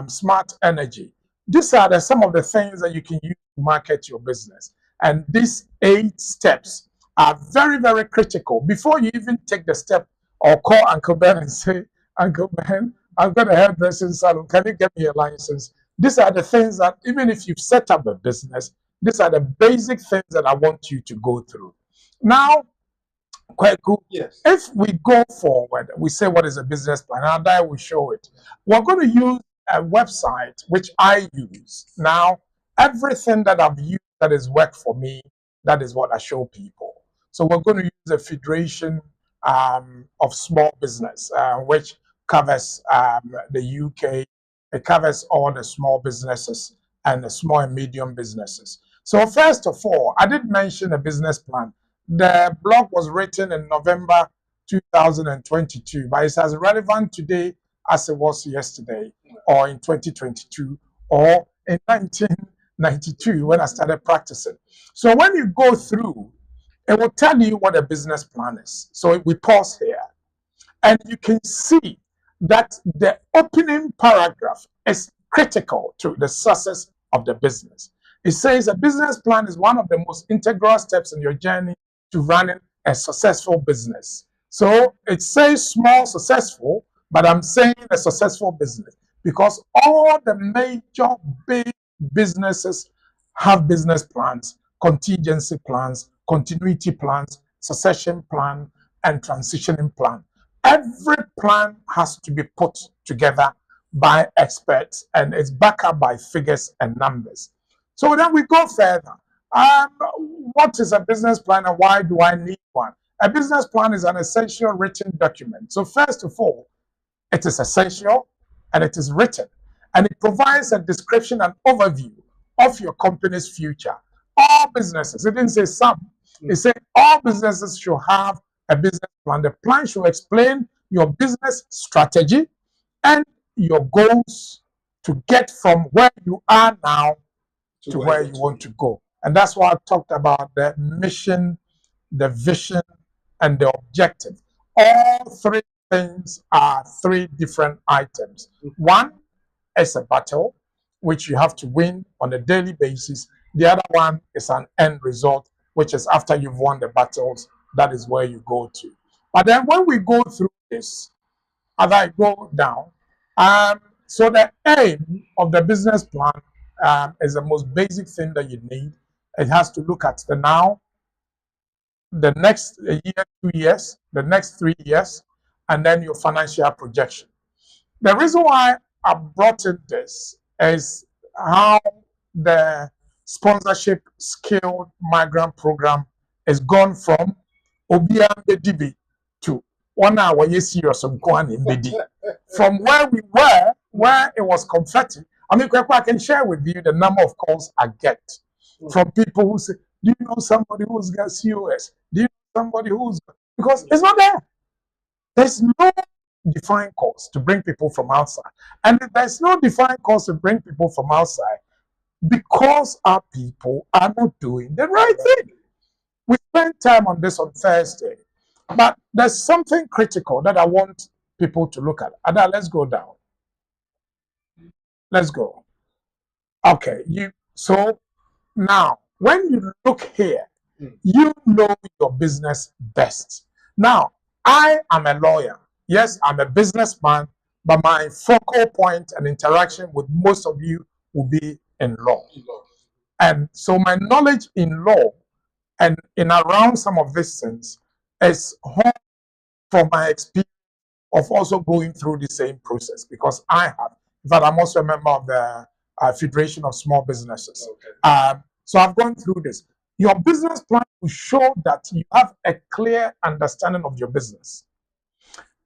smart energy? These are some of the things that you can use to market your business. And these 8 steps are very, very critical. Before you even take the step or call Uncle Ben and say, Uncle Ben, I've got a hairdressing salon. Can you get me a license? These are the things that even if you've set up a business, these are the basic things that I want you to go through. Now, quite good. Yes. If we go forward, we say what is a business plan, and I will show it. We're going to use a website which I use. Now, everything that I've used that has worked for me, that is what I show people. So we're going to use a federation of small business, which covers the UK. It covers all the small businesses and the small and medium businesses. So first of all, I did mention a business plan. The blog was written in November 2022, but it's as relevant today as it was yesterday, or in 2022, or in 1992 when I started practicing. So when you go through, it will tell you what a business plan is. So we pause here, and you can see that the opening paragraph is critical to the success of the business. It says a business plan is one of the most integral steps in your journey to running a successful business. So it says small successful, but I'm saying a successful business because all the major big businesses have business plans, contingency plans, continuity plans, succession plan, and transitioning plan. Every plan has to be put together by experts and it's backed up by figures and numbers. So then we go further. What is a business plan and why do I need one? A business plan is an essential written document. So first of all, it is essential and it is written and it provides a description and overview of your company's future. All businesses, it didn't say some, It says all businesses should have a business plan. The plan should explain your business strategy and your goals to get from where you are now to where you want to go. And that's why I talked about the mission, the vision, and the objective. All three things are three different items. One is a battle, which you have to win on a daily basis. The other one is an end result, which is after you've won the battles, that is where you go to. But then when we go through this, as I go down, so the aim of the business plan is the most basic thing that you need. It has to look at the now, the next year, 2 years, the next 3 years, and then your financial projection. The reason why I brought in this is how the sponsorship skilled migrant program is gone from Obia Mbedibi to 1 hour, yes, serious from where we were, where it was confetti. I mean, I can share with you the number of calls I get from people who say, do you know somebody who's got COS? Do you know somebody who's got... Because it's not there. There's no defined course to bring people from outside. And there's no defined course to bring people from outside because our people are not doing the right thing. We spent time on this on Thursday, but there's something critical that I want people to look at. Ada, let's go down. Let's go. Okay, so now when you look here, you know your business best. Now, I am a lawyer. Yes, I'm a businessman, but my focal point and interaction with most of you will be in law. And so my knowledge in law and in around some of these things is home from my experience of also going through the same process, because I have, in fact, I'm also a member of the Federation of Small Businesses. Okay. So I've gone through this. Your business plan will show that you have a clear understanding of your business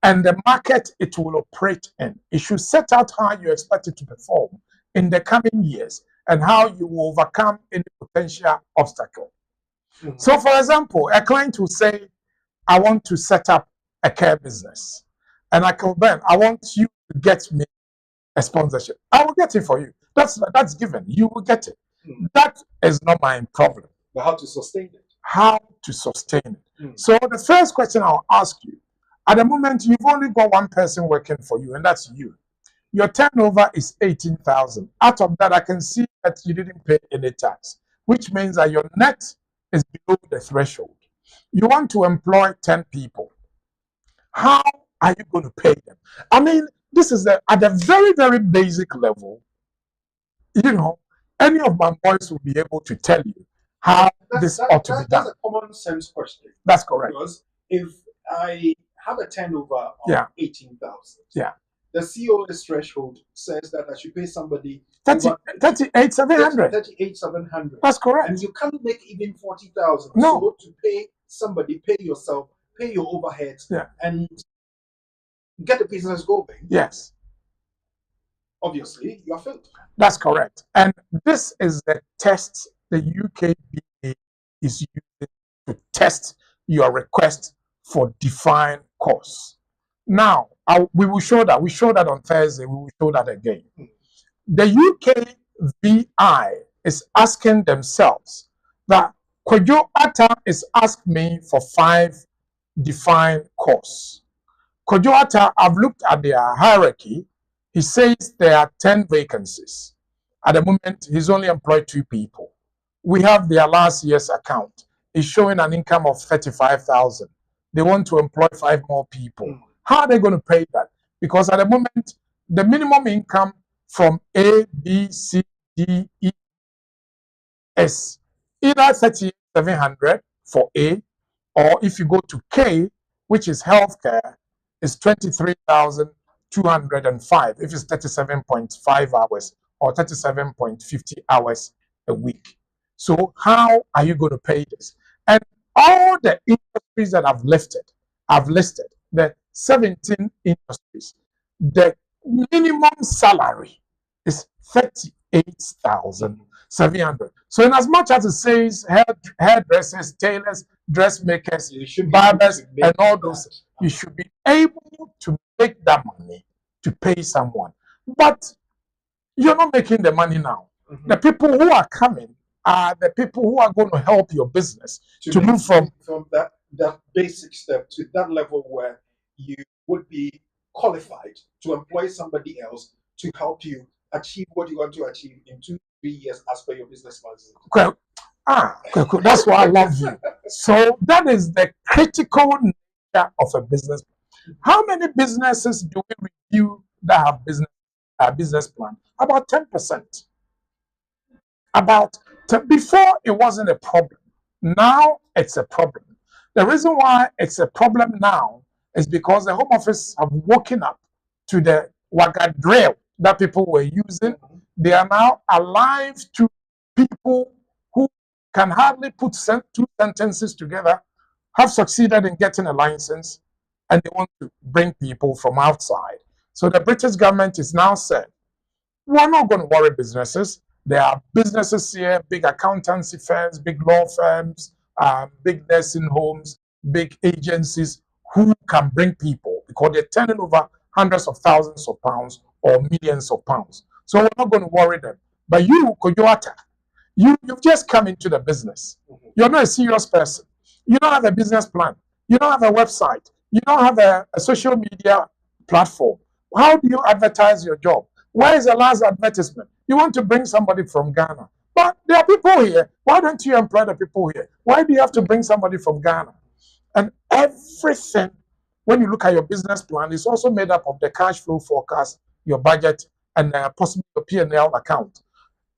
and the market it will operate in. It should set out how you expect it to perform in the coming years and how you will overcome any potential obstacle. So, for example, a client will say, I want to set up a care business. And I can, Ben, I want you to get me a sponsorship. I will get it for you. That's given. You will get it. That is not my problem. But how to sustain it? How to sustain it. So the first question I'll ask you, at the moment, you've only got one person working for you, and that's you. Your turnover is 18,000. Out of that, I can see that you didn't pay any tax, which means that your net is below the threshold. You want to employ 10 people. How are you going to pay them? I mean, this is at the very, very basic level. You know, any of my boys will be able to tell you how this ought to be done. That's a common sense question. That's correct. Because if I have a turnover of 18,000, the COS threshold says that I should pay somebody 38,700. 38,700. That's correct. And you can't make even 40,000. No. So to pay somebody, pay yourself, pay your overheads, and get the business going. Yes. Obviously, you're failed. That's correct. And this is the test the UKBA is using to test your request for defined costs. Now, we will show that. We showed that on Thursday. We will show that again. The UKVI is asking themselves that Kojo Atta is asking me for 5 defined costs. Kojo Atta, I've looked at their hierarchy. He says there are 10 vacancies. At the moment, he's only employed 2 people. We have their last year's account. It's showing an income of 35,000. They want to employ 5 more people. How are they going to pay that? Because at the moment, the minimum income from A, B, C, D, E is either 38,700 for A, or if you go to K, which is healthcare, is 23,205 if it's 37.5 hours or 37.50 hours a week. So how are you going to pay this? And all the industries that I've listed, the 17 industries, the minimum salary is 8,700. So in as much as it says hairdressers, tailors, dressmakers, You should be barbers, able to make and all that. those, you should be able to make that money to pay someone. But you're not making the money now. The people who are coming are the people who are going to help your business to move from that basic step to that level where you would be qualified to employ somebody else to help you achieve what you want to achieve in 2-3 years as per your business plans. Cool. That's why I love you. So that is the critical nature of a business. How many businesses do we review that have business plan? About 10%. Before it wasn't a problem. Now it's a problem. The reason why it's a problem now is because the Home Office have woken up to the Wagga drill that people were using. They are now alive to people who can hardly put 2 sentences together, have succeeded in getting a license, and they want to bring people from outside. So the British government is now saying, we're not going to worry businesses. There are businesses here, big accountancy firms, big law firms, big nursing homes, big agencies who can bring people because they're turning over hundreds of thousands of pounds or millions of pounds. So we're not going to worry them. But you, Kojoata, you've just come into the business. You're not a serious person. You don't have a business plan. You don't have a website. You don't have a social media platform. How do you advertise your job? Where is the last advertisement? You want to bring somebody from Ghana. But there are people here. Why don't you employ the people here? Why do you have to bring somebody from Ghana? And everything, when you look at your business plan, is also made up of the cash flow forecast, your budget, and possibly your P&L account.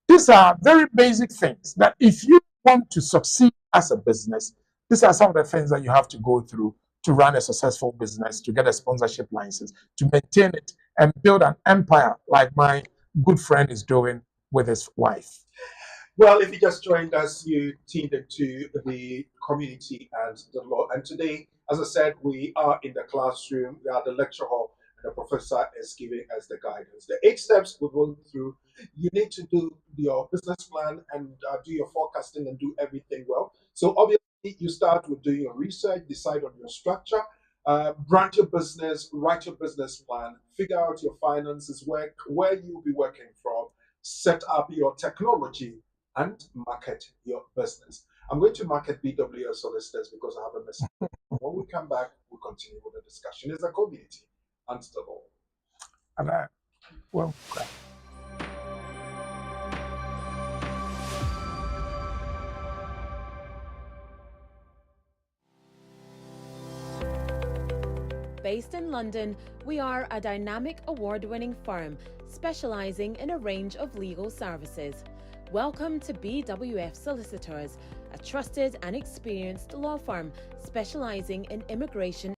These are very basic things that if you want to succeed as a business, these are some of the things that you have to go through to run a successful business, to get a sponsorship license, to maintain it, and build an empire like my good friend is doing with his wife. Well, if you just joined us, you tuned into the community and the law. And today, as I said, we are in the classroom, we are at the lecture hall, and the professor is giving us the guidance. The 8 steps we're going through, you need to do your business plan and do your forecasting and do everything well. So obviously, you start with doing your research, decide on your structure, brand your business, write your business plan, figure out your finances, where you'll be working from, set up your technology, and market your business. I'm going to market BWF solicitors because I have a message. When we come back, we'll continue with the discussion. It's a community and the law. And well, Based in London, we are a dynamic award-winning firm specialising in a range of legal services. Welcome to BWF Solicitors, a trusted and experienced law firm specialising in immigration,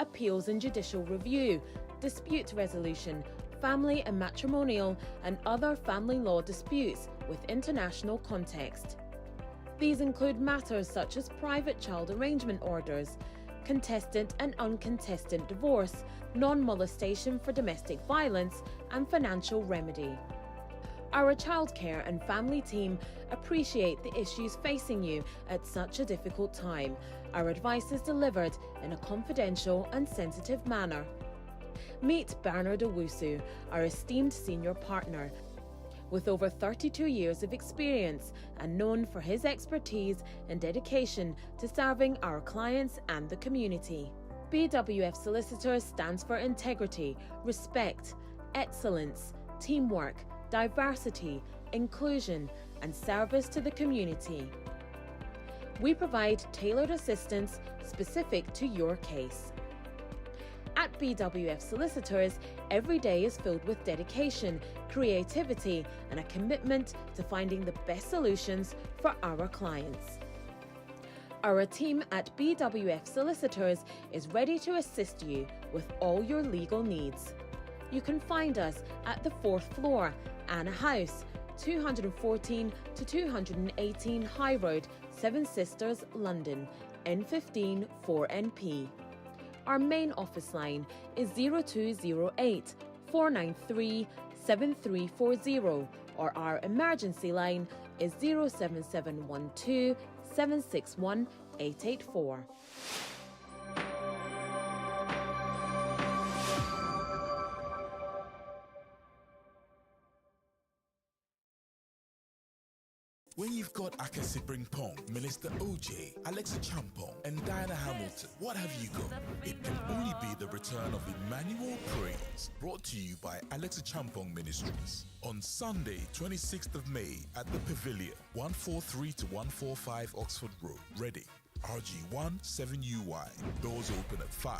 appeals and judicial review, dispute resolution, family and matrimonial, and other family law disputes with international context. These include matters such as private child arrangement orders, contested and uncontested divorce, non-molestation for domestic violence, and financial remedy. Our childcare and family team appreciate the issues facing you at such a difficult time. Our advice is delivered in a confidential and sensitive manner. Meet Bernard Owusu, our esteemed senior partner, with over 32 years of experience and known for his expertise and dedication to serving our clients and the community. BWF Solicitors stands for integrity, respect, excellence, teamwork, diversity, inclusion, and service to the community. We provide tailored assistance specific to your case. At BWF Solicitors, every day is filled with dedication, creativity, and a commitment to finding the best solutions for our clients. Our team at BWF Solicitors is ready to assist you with all your legal needs. You can find us at the 4th floor, Anna House, 214 to 218 High Road, Seven Sisters, London, N15 4NP. Our main office line is 0208 493 7340 or our emergency line is 07712 761 884. When you've got Akasi Pong, Minister OJ, Alexa Champong, and Diana Hamilton, what have you got? It can only be the return of Emmanuel Praise, brought to you by Alexa Champong Ministries. On Sunday, 26th of May, at the Pavilion, 143 to 145 Oxford Road, Reading, RG1 7UY. Doors open at 5.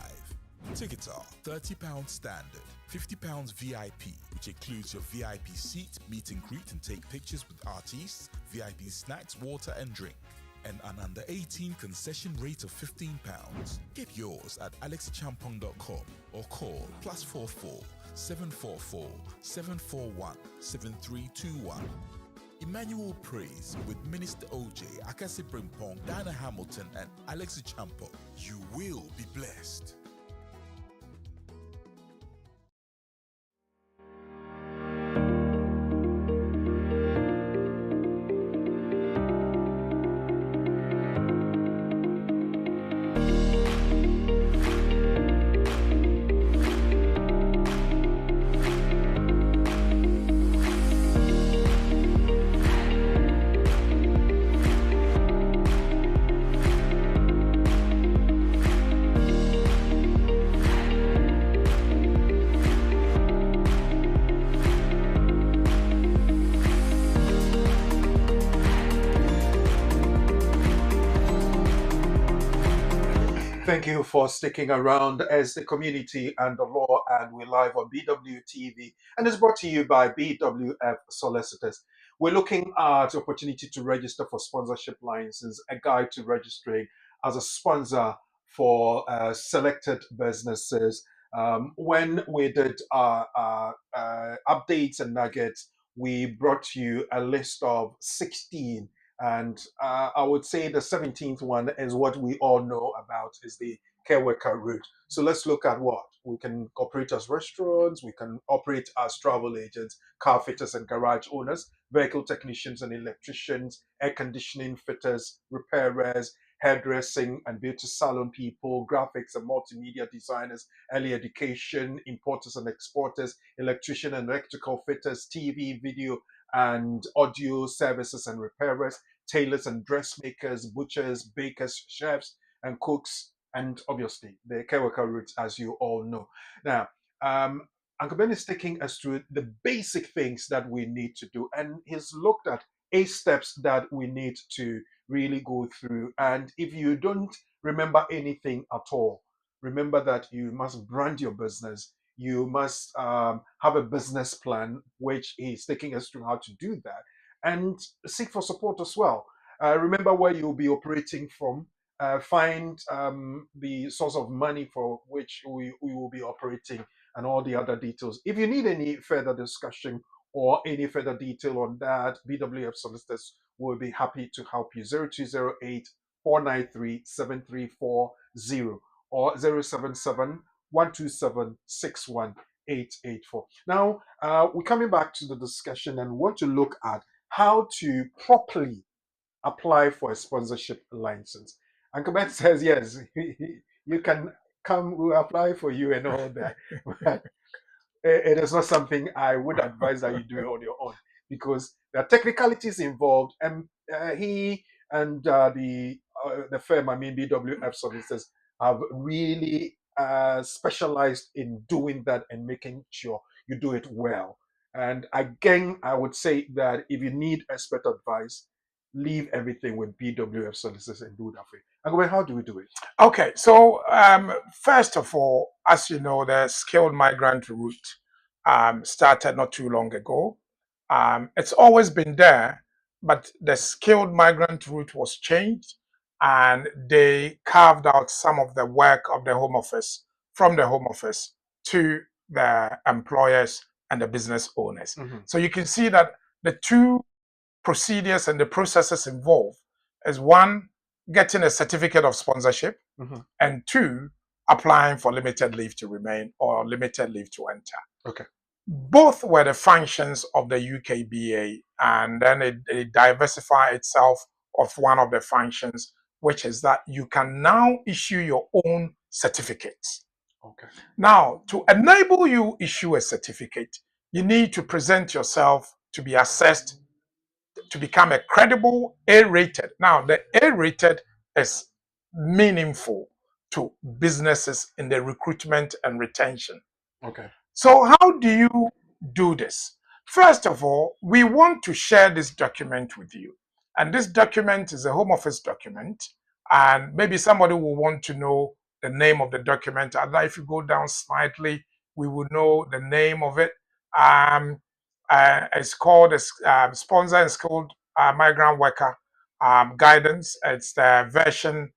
Tickets are £30 standard, £50 VIP, which includes your VIP seat, meet and greet and take pictures with artists, VIP snacks, water and drink, and an under 18 concession rate of £15. Get yours at alexichampong.com or call +44 744 741 7321. Emmanuel Praise with Minister OJ, Akasi Pong, Diana Hamilton, and Alexa Champong. You will be blessed. Thank you for sticking around as the community and the law, and we're live on BWTV, and it's brought to you by BWF Solicitors. We're looking at opportunity to register for sponsorship license, a guide to registering as a sponsor for selected businesses. When we did our updates and nuggets, we brought you a list of 16. And I would say the 17th one is what we all know about, is the care worker route. So let's look at what we can operate as restaurants, we can operate as travel agents, car fitters and garage owners, vehicle technicians and electricians, air conditioning fitters, repairers, hairdressing and beauty salon people, graphics and multimedia designers, early education, importers and exporters, electrician and electrical fitters, TV, video and audio services and repairers, tailors and dressmakers, butchers, bakers, chefs and cooks, and obviously the care worker route, as you all know. Now, Uncle Ben is taking us through the basic things that we need to do, and he's looked at 8 steps that we need to really go through. And if you don't remember anything at all, remember that you must brand your business. You must have a business plan, which he's taking us through how to do that, and seek for support as well. Remember where you'll be operating from. Find the source of money for which we will be operating, and all the other details. If you need any further discussion or any further detail on that, BWF Solicitors will be happy to help you. 0208 493 7340 or 077 127 61884. Now, we're coming back to the discussion and want to look at how to properly apply for a sponsorship license. Uncle Ben says, yes, you can come, we'll apply for you and all that. But it is not something I would advise that you do on your own, because there are technicalities involved, and he and the firm, I mean BWF Services, have really specialized in doing that and making sure you do it well. And again, I would say that if you need expert advice, leave everything with BWF Services and do that for you. And how do we do it? Okay, so first of all, as you know, the skilled migrant route started not too long ago. It's always been there, but the skilled migrant route was changed, and they carved out some of the work of the Home Office from the Home Office to the employers and the business owners. Mm-hmm. So you can see that the two procedures and the processes involved is, one, getting a certificate of sponsorship, Mm-hmm. and 2, applying for limited leave to remain or limited leave to enter. Okay. Both were the functions of the UKBA, and then it diversified itself of one of the functions, which is that you can now issue your own certificates. Okay. Now, to enable you issue a certificate, you need to present yourself to be assessed to become a credible A-rated. Now, the A-rated is meaningful to businesses in the recruitment and retention. Okay. So how do you do this? First of all, we want to share this document with you. And this document is a home office document. And maybe somebody will want to know the name of the document. And if you go down slightly, we will know the name of it. It's called Sponsor and Skilled Migrant Worker Guidance. It's the version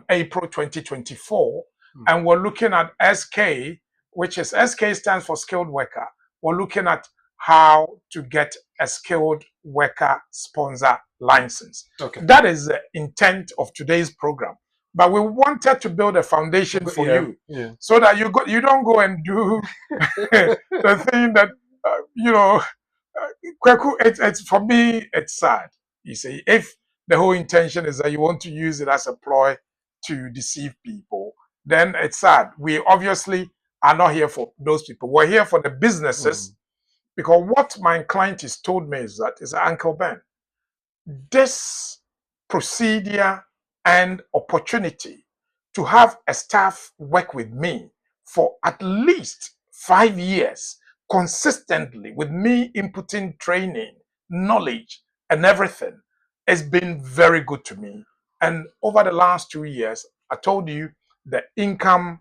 April 2024. And we're looking at SK, which is SK stands for skilled worker. We're looking at how to get a skilled worker sponsor license. Okay. That is the intent of today's program. But we wanted to build a foundation for you, so that you don't go and do the thing that it's for me, it's sad. You see, if the whole intention is that you want to use it as a ploy to deceive people, then it's sad. We obviously are not here for those people. We're here for the businesses, because what my client has told me is that, Uncle Ben, this procedure and opportunity to have a staff work with me for at least 5 years consistently, with me inputting training, knowledge, and everything, has been very good to me. And over the last 2 years, I told you the income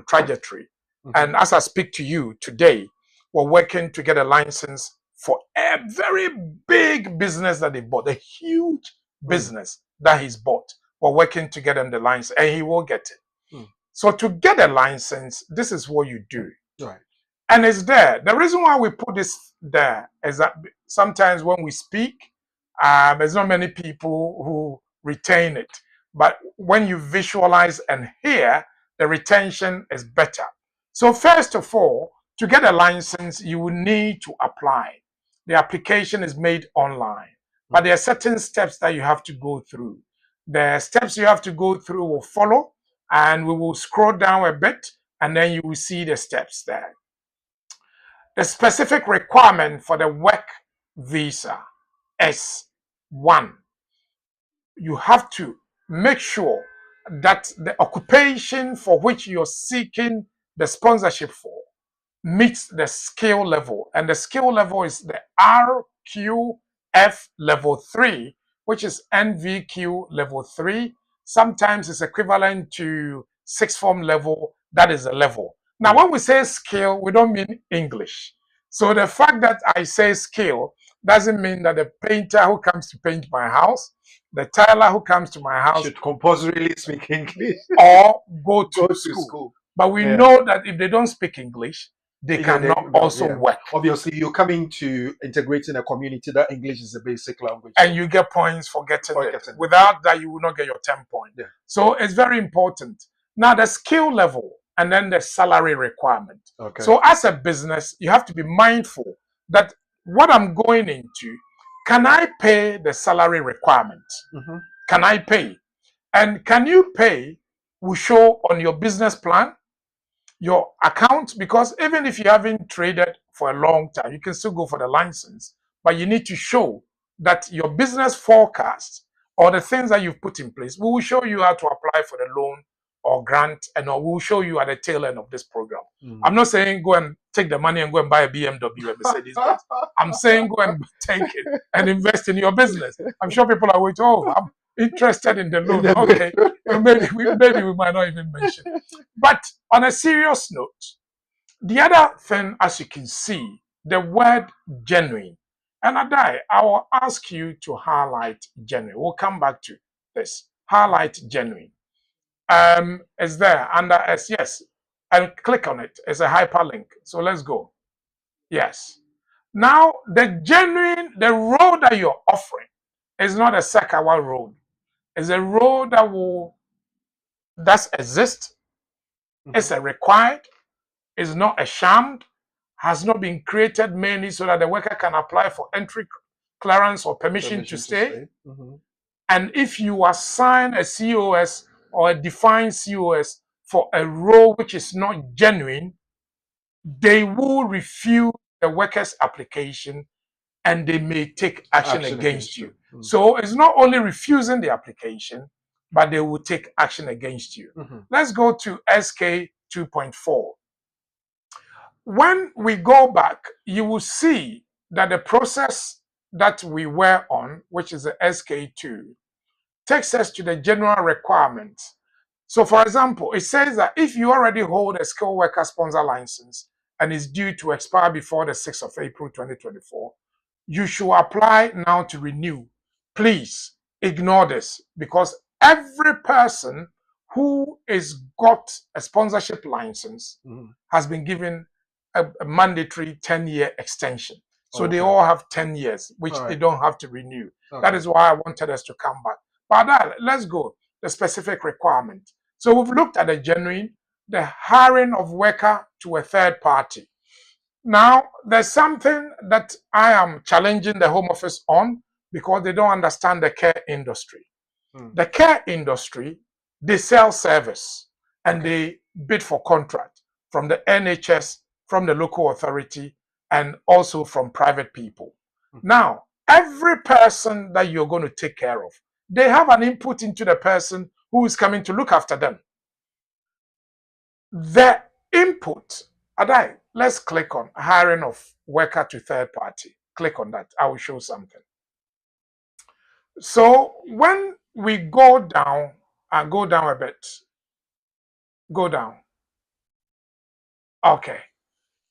trajectory. And as I speak to you today, we're working to get a license for a very big business that they bought, a huge business that he's bought. We're working to get him the license, and he will get it. So to get a license, this is what you do. Right. And it's there. The reason why we put this there is that sometimes when we speak, there's not many people who retain it. But when you visualize and hear, the retention is better. So first of all, to get a license, you will need to apply. The application is made online, but there are certain steps that you have to go through. The steps you have to go through will follow, and we will scroll down a bit, and then you will see the steps there. The specific requirement for the work visa is 1. You have to make sure that the occupation for which you're seeking the sponsorship for meets the skill level, and the skill level is the RQF level 3, which is NVQ level 3. Sometimes it's equivalent to 6th form level. That is a level. Now, when we say skill, we don't mean English. So the fact that I say skill doesn't mean that the painter who comes to paint my house, the tiler who comes to my house, should compulsorily speak English or go to school. But we know that if they don't speak English, they cannot also work. Obviously, you're coming to integrating a community that English is a basic language. And you get points for getting it. Without that, you will not get your 10 points. So it's very important. Now, the skill level and then the salary requirement. So as a business, you have to be mindful that what I'm going into, can I pay the salary requirement? Can I pay? And can you pay will show on your business plan, your account, because even if you haven't traded for a long time, you can still go for the license, but you need to show that your business forecast or the things that you've put in place, we will show you how to apply for the loan or grant, and we will show you at the tail end of this program. I'm not saying go and take the money and go and buy a BMW and Mercedes Benz. I'm saying go and take it and invest in your business. I'm sure people are waiting, I'm interested in the loan. Okay, maybe we might not even mention. But on a serious note, the other thing, as you can see, the word genuine. And I will ask you to highlight genuine. We'll come back to this. Highlight genuine. Is there under S? Yes. And click on it. It's a hyperlink. So let's go. Yes. Now, the road that you're offering is not a Sakawa road. It's a road that exists. It's a required. is not a sham, has not been created mainly so that the worker can apply for entry clearance or permission to stay. And if you assign a COS or a defined COS for a role which is not genuine, they will refuse the worker's application and they may take action against you. So it's not only refusing the application, but they will take action against you. Let's go to SK 2.4. When we go back, you will see that the process that we were on, which is the SK2, takes us to the general requirements. So for example, it says that if you already hold a skilled worker sponsor license and is due to expire before the 6th of April 2024, you should apply now to renew. Please ignore this, because every person who is got a sponsorship license has been given a mandatory 10-year extension. So they all have 10 years, which they don't have to renew. That is why I wanted us to come back. But let's go the specific requirement. So we've looked at the genuine, the hiring of worker to a third party. Now, there's something that I am challenging the Home Office on because they don't understand the care industry. The care industry, they sell service and they bid for contract from the NHS, from the local authority, and also from private people. Now, every person that you're going to take care of, they have an input into the person who is coming to look after them. The input, Adai, let's click on hiring of worker to third party. Click on that. I will show something. So when we go down and go down a bit, go down. Okay.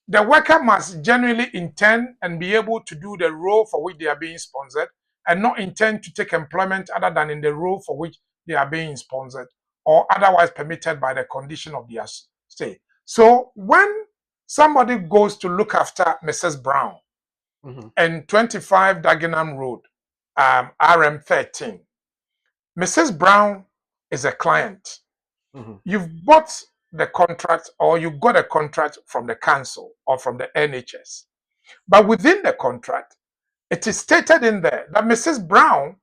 The worker must genuinely intend and be able to do the role for which they are being sponsored and not intend to take employment other than in the role for which they are being sponsored or otherwise permitted by the condition of their stay. So when somebody goes to look after Mrs. Brown and 25 Dagenham Road, RM13, Mrs. Brown is a client. You've bought the contract or you got a contract from the council or from the NHS. But within the contract, it is stated in there that Mrs. Brown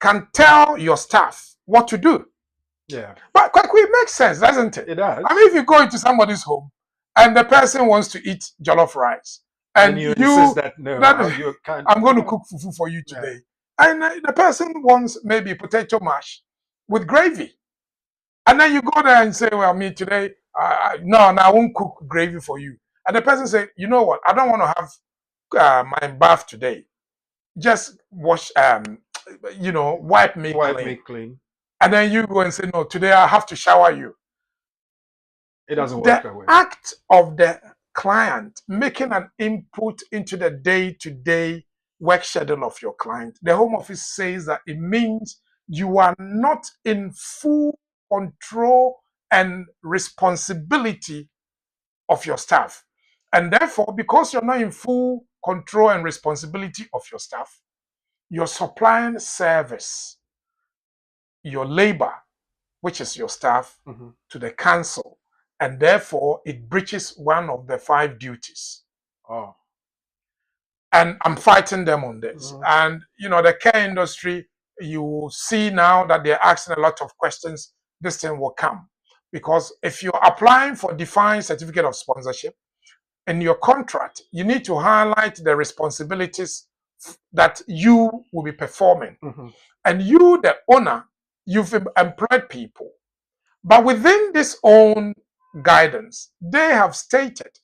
can tell your staff what to do. Yeah. But it makes sense, doesn't it? It does. I mean, if you go into somebody's home and the person wants to eat jollof rice and you insist that, no, you can't. I'm going to cook fufu for you today. Yeah. And the person wants maybe potato mash with gravy. And then you go there and say, well, me today, no, I won't cook gravy for you. And the person say, you know what? I don't want to have my bath today. Just wash, wipe me clean. And then you go and say, no, today I have to shower you. It doesn't work that way. The act of the client making an input into the day-to-day work schedule of your client, the Home Office says that it means you are not in full control and responsibility of your staff. And therefore, because you're not in full control and responsibility of your staff, you're supplying service, your labor, which is your staff, to the council. And therefore, it breaches one of the 5 duties. Oh. And I'm fighting them on this. And, the care industry, you will see now that they're asking a lot of questions. This thing will come. Because if you're applying for defined certificate of sponsorship, in your contract, you need to highlight the responsibilities that you will be performing. And you, the owner, you've employed people. But within this own guidance, they have stated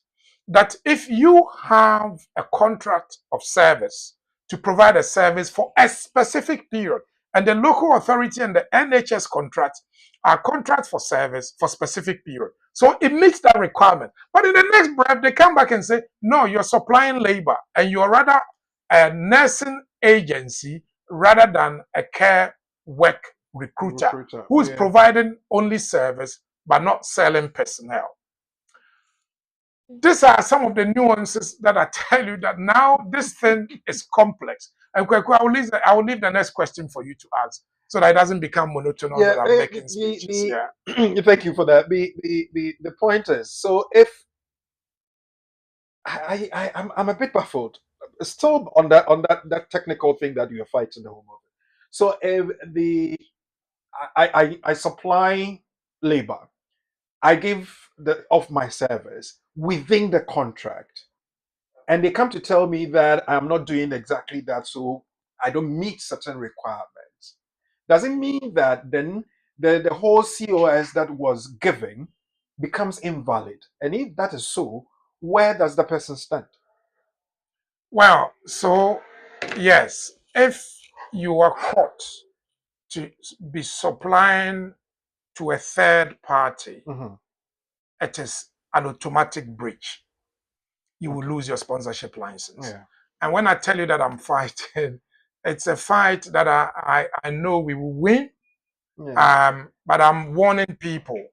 that if you have a contract of service to provide a service for a specific period, and the local authority and the NHS contract are contracts for service for specific period. So it meets that requirement. But in the next breath, they come back and say, no, you're supplying labor and you're rather a nursing agency rather than a care work recruiter who is providing only service but not selling personnel. These are some of the nuances that I tell you that now this thing is complex. And I will leave the next question for you to ask so that it doesn't become monotonous that I'm making speeches. Thank you for that. The point is, so if I'm a bit baffled. Still on that technical thing that you're fighting the home office. So if I supply labor, I give the of my service within the contract, and they come to tell me that I'm not doing exactly that, so I don't meet certain requirements. Does it mean that then the whole COS that was given becomes invalid? And if that is so, where does the person stand? Well, so yes, if you are caught to be supplying to a third party, Mm-hmm. it is an automatic breach. You will Okay. lose your sponsorship license. Yeah. And when I tell you that I'm fighting, it's a fight that I know we will win. Yeah. But I'm warning people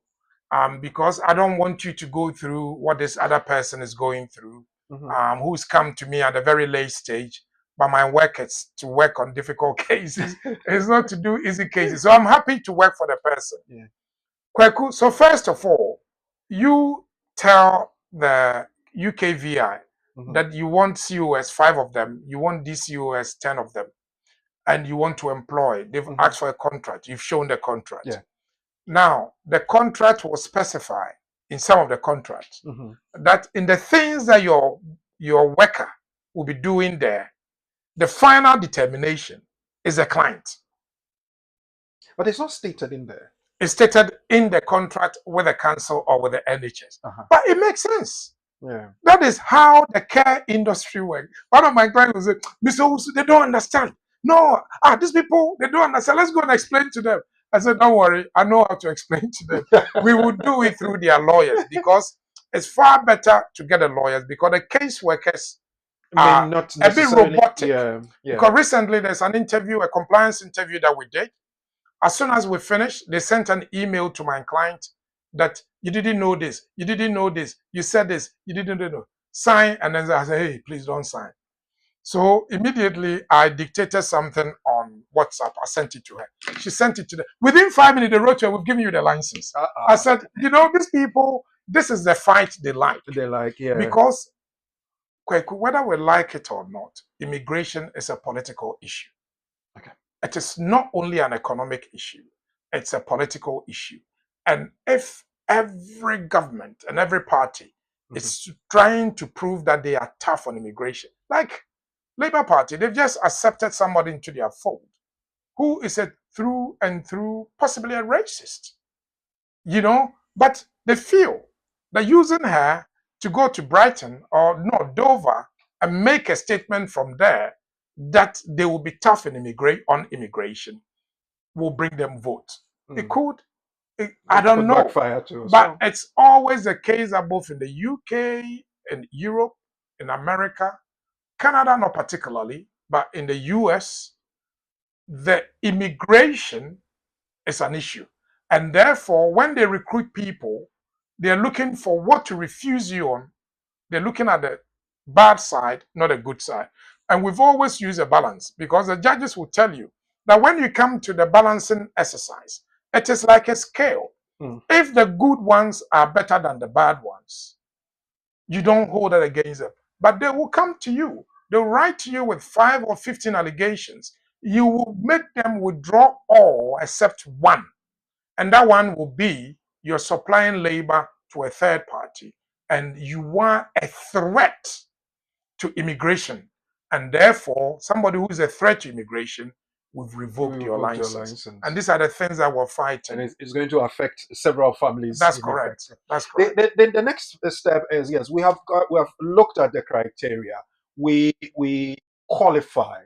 because I don't want you to go through what this other person is going through, Mm-hmm. who's come to me at a very late stage. But my work is to work on difficult cases. It's not to do easy cases. So I'm happy to work for the person. Yeah. Kweku, so first of all, you tell the UKVI Mm-hmm. that you want COS, 5 of them, you want DCOS, 10 of them, and you want to employ. They've Mm-hmm. asked for a contract. You've shown the contract. Yeah. Now, the contract will specify in some of the contracts Mm-hmm. that in the things that your worker will be doing there, the final determination is the client. But it's not stated in there. It's stated in the contract with the council or with the NHS. Uh-huh. But it makes sense. Yeah. That is how the care industry works. One of my clients will say, Mr. Owusu, they don't understand. No, these people, they don't understand. Let's go and explain to them. I said, don't worry, I know how to explain to them. We will do it through their lawyers because it's far better to get the lawyers because the caseworkers May are not a bit necessarily. robotic. Yeah. Yeah. Because recently there's an interview, a compliance interview that we did. As soon as we finished, they sent an email to my client that you didn't know this, you didn't know this, you said this, you didn't know. Sign, and then I said, hey, please don't sign. So immediately I dictated something on WhatsApp. I sent it to her. She sent it to them. Within 5 minutes, they wrote to her, we've given you the license. I said, you know, these people, this is the fight they like. They like, yeah. Because whether we like it or not, immigration is a political issue. Okay. It is not only an economic issue, it's a political issue. And if every government and every party is trying to prove that they are tough on immigration, like Labour Party, they've just accepted somebody into their fold who is a through and through, possibly a racist, you know, but they feel that using her to go to Brighton or no, Dover and make a statement from there that they will be tough in on immigration will bring them votes. It could, I don't know, backfire too. but it's always the case that both in the UK, in Europe, in America, Canada not particularly, but in the US, the immigration is an issue. And therefore, when they recruit people, they're looking for what to refuse you on. They're looking at the bad side, not a good side. And we've always used a balance because the judges will tell you that when you come to the balancing exercise, it is like a scale. If the good ones are better than the bad ones, you don't hold it against them. But they will come to you. They'll write to you with 5 or 15 allegations. You will make them withdraw all except one. And that one will be you're supplying labor to a third party and you are a threat to immigration. And therefore, somebody who is a threat to immigration will revoke your license. And these are the things that we're fighting. And it's going to affect several families. That's correct. That's correct. The next step is, yes, we have looked at the criteria. We qualify.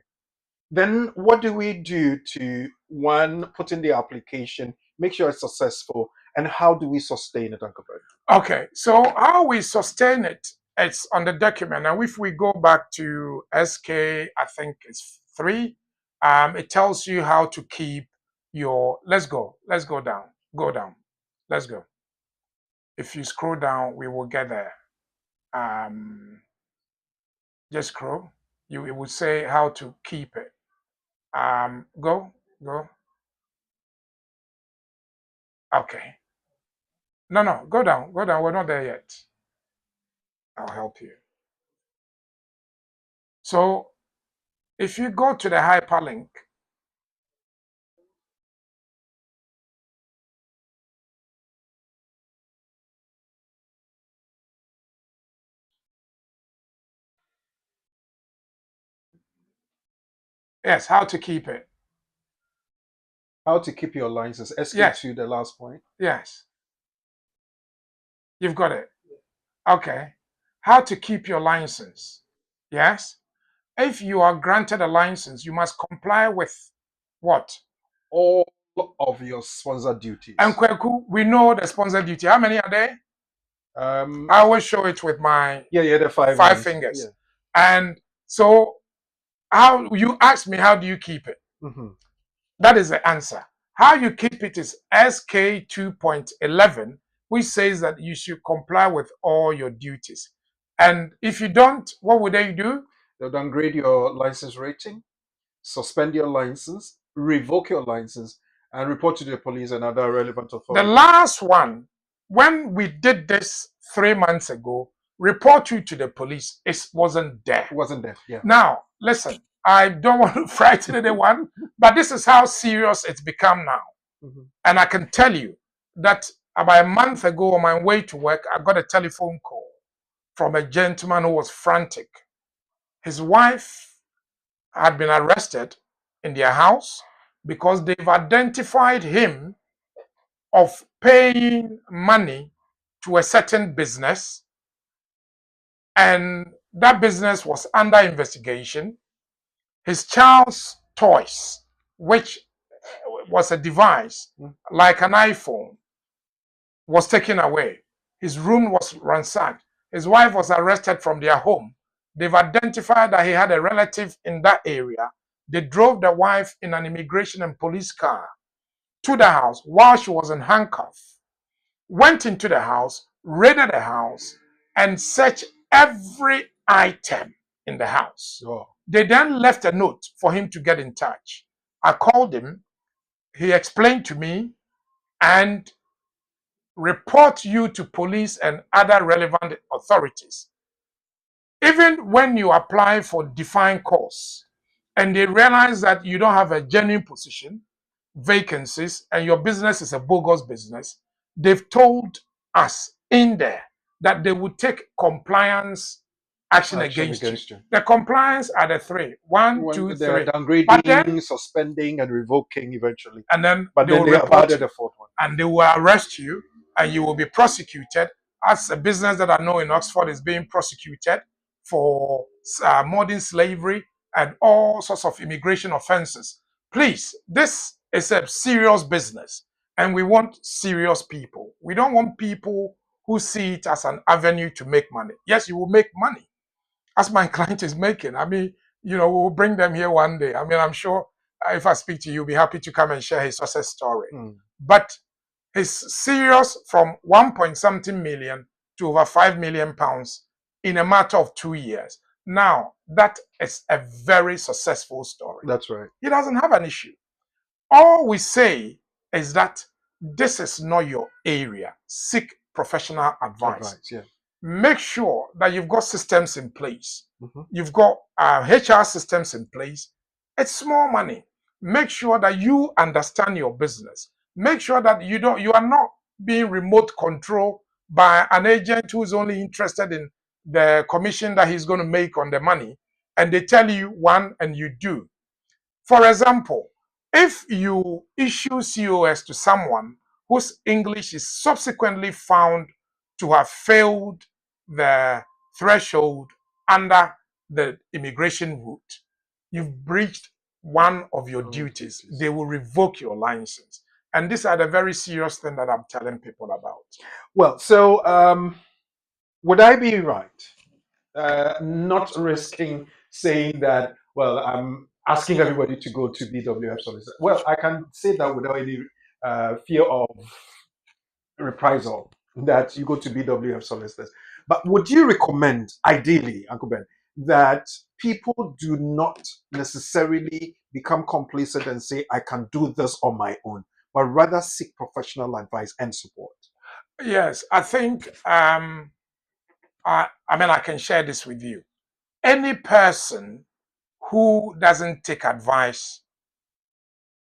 Then what do we do to, one, put in the application, make sure it's successful, and how do we sustain it, Uncle Bert? Okay, so how we sustain it, it's on the document. And if we go back to SK, I think it's 3, it tells you how to keep your, let's go down, let's go. If you scroll down, we will get there. Just scroll, it will say how to keep it. Go. Okay. No, go down, we're not there yet. I'll help you. So if you go to the hyperlink, yes, how to keep it. How to keep your license. Escape Yes. to the last point. Yes. You've got it. Okay. How to keep your license. Yes. If you are granted a license, you must comply with what? All of your sponsor duties. And Kweku, we know the sponsor duty. How many are there? I always show it with my the five fingers. Yeah. And so how you ask me, how do you keep it? That is the answer. How you keep it is SK 2.11, which says that you should comply with all your duties. And if you don't, what would they do? They'll downgrade your license rating, suspend your license, revoke your license, and report to the police and other relevant authorities. The last one, when we did this 3 months ago, report you to the police, it wasn't there. It wasn't there, yeah. Now, listen, I don't want to frighten anyone, but this is how serious it's become now. And I can tell you that about a month ago on my way to work, I got a telephone call from a gentleman who was frantic. His wife had been arrested in their house because they've identified him of paying money to a certain business, and that business was under investigation. His child's toys, which was a device like an iPhone, was taken away. His room was ransacked. His wife was arrested from their home. They've identified that he had a relative in that area. They drove the wife in an immigration and police car to the house while she was in handcuffs, went into the house, raided the house, and searched every item in the house. They then left a note for him to get in touch. I called him. He explained to me and report you to police and other relevant authorities. Even when you apply for defined course and they realize that you don't have a genuine position, vacancies, and your business is a bogus business, they've told us in there that they would take compliance action against you. The compliance are the three. One, two, three. Downgrading, then, suspending, and revoking eventually. And then they have added the fourth one. And they will arrest you and you will be prosecuted, as a business that I know in Oxford is being prosecuted for modern slavery and all sorts of immigration offenses. Please, this is a serious business and we want serious people. We don't want people who see it as an avenue to make money. Yes, you will make money, as my client is making. I mean, we'll bring them here one day. I mean, I'm sure if I speak to you, you'll be happy to come and share his success story. But he's serious from 1.something million to over 5 million pounds in a matter of 2 years. Now, that is a very successful story. That's right. He doesn't have an issue. All we say is that this is not your area. Seek professional advice. Yeah. Make sure that you've got systems in place. You've got HR systems in place. It's small money. Make sure that you understand your business. Make sure that you are not being remote controlled by an agent who is only interested in the commission that he's going to make on the money, and they tell you one and you do. For example, if you issue COS to someone whose English is subsequently found to have failed the threshold under the immigration route, you've breached one of your duties. They will revoke your license. And these are the very serious things that I'm telling people about. Well, so would I be right not risking saying that, well, I'm asking everybody to go to BWF solicitors? Well, I can say that without any fear of reprisal, that you go to BWF solicitors. But would you recommend, ideally, Uncle Ben, that people do not necessarily become complacent and say, I can do this on my own, but rather seek professional advice and support? Yes, I think, I mean, I can share this with you. any person who doesn't take advice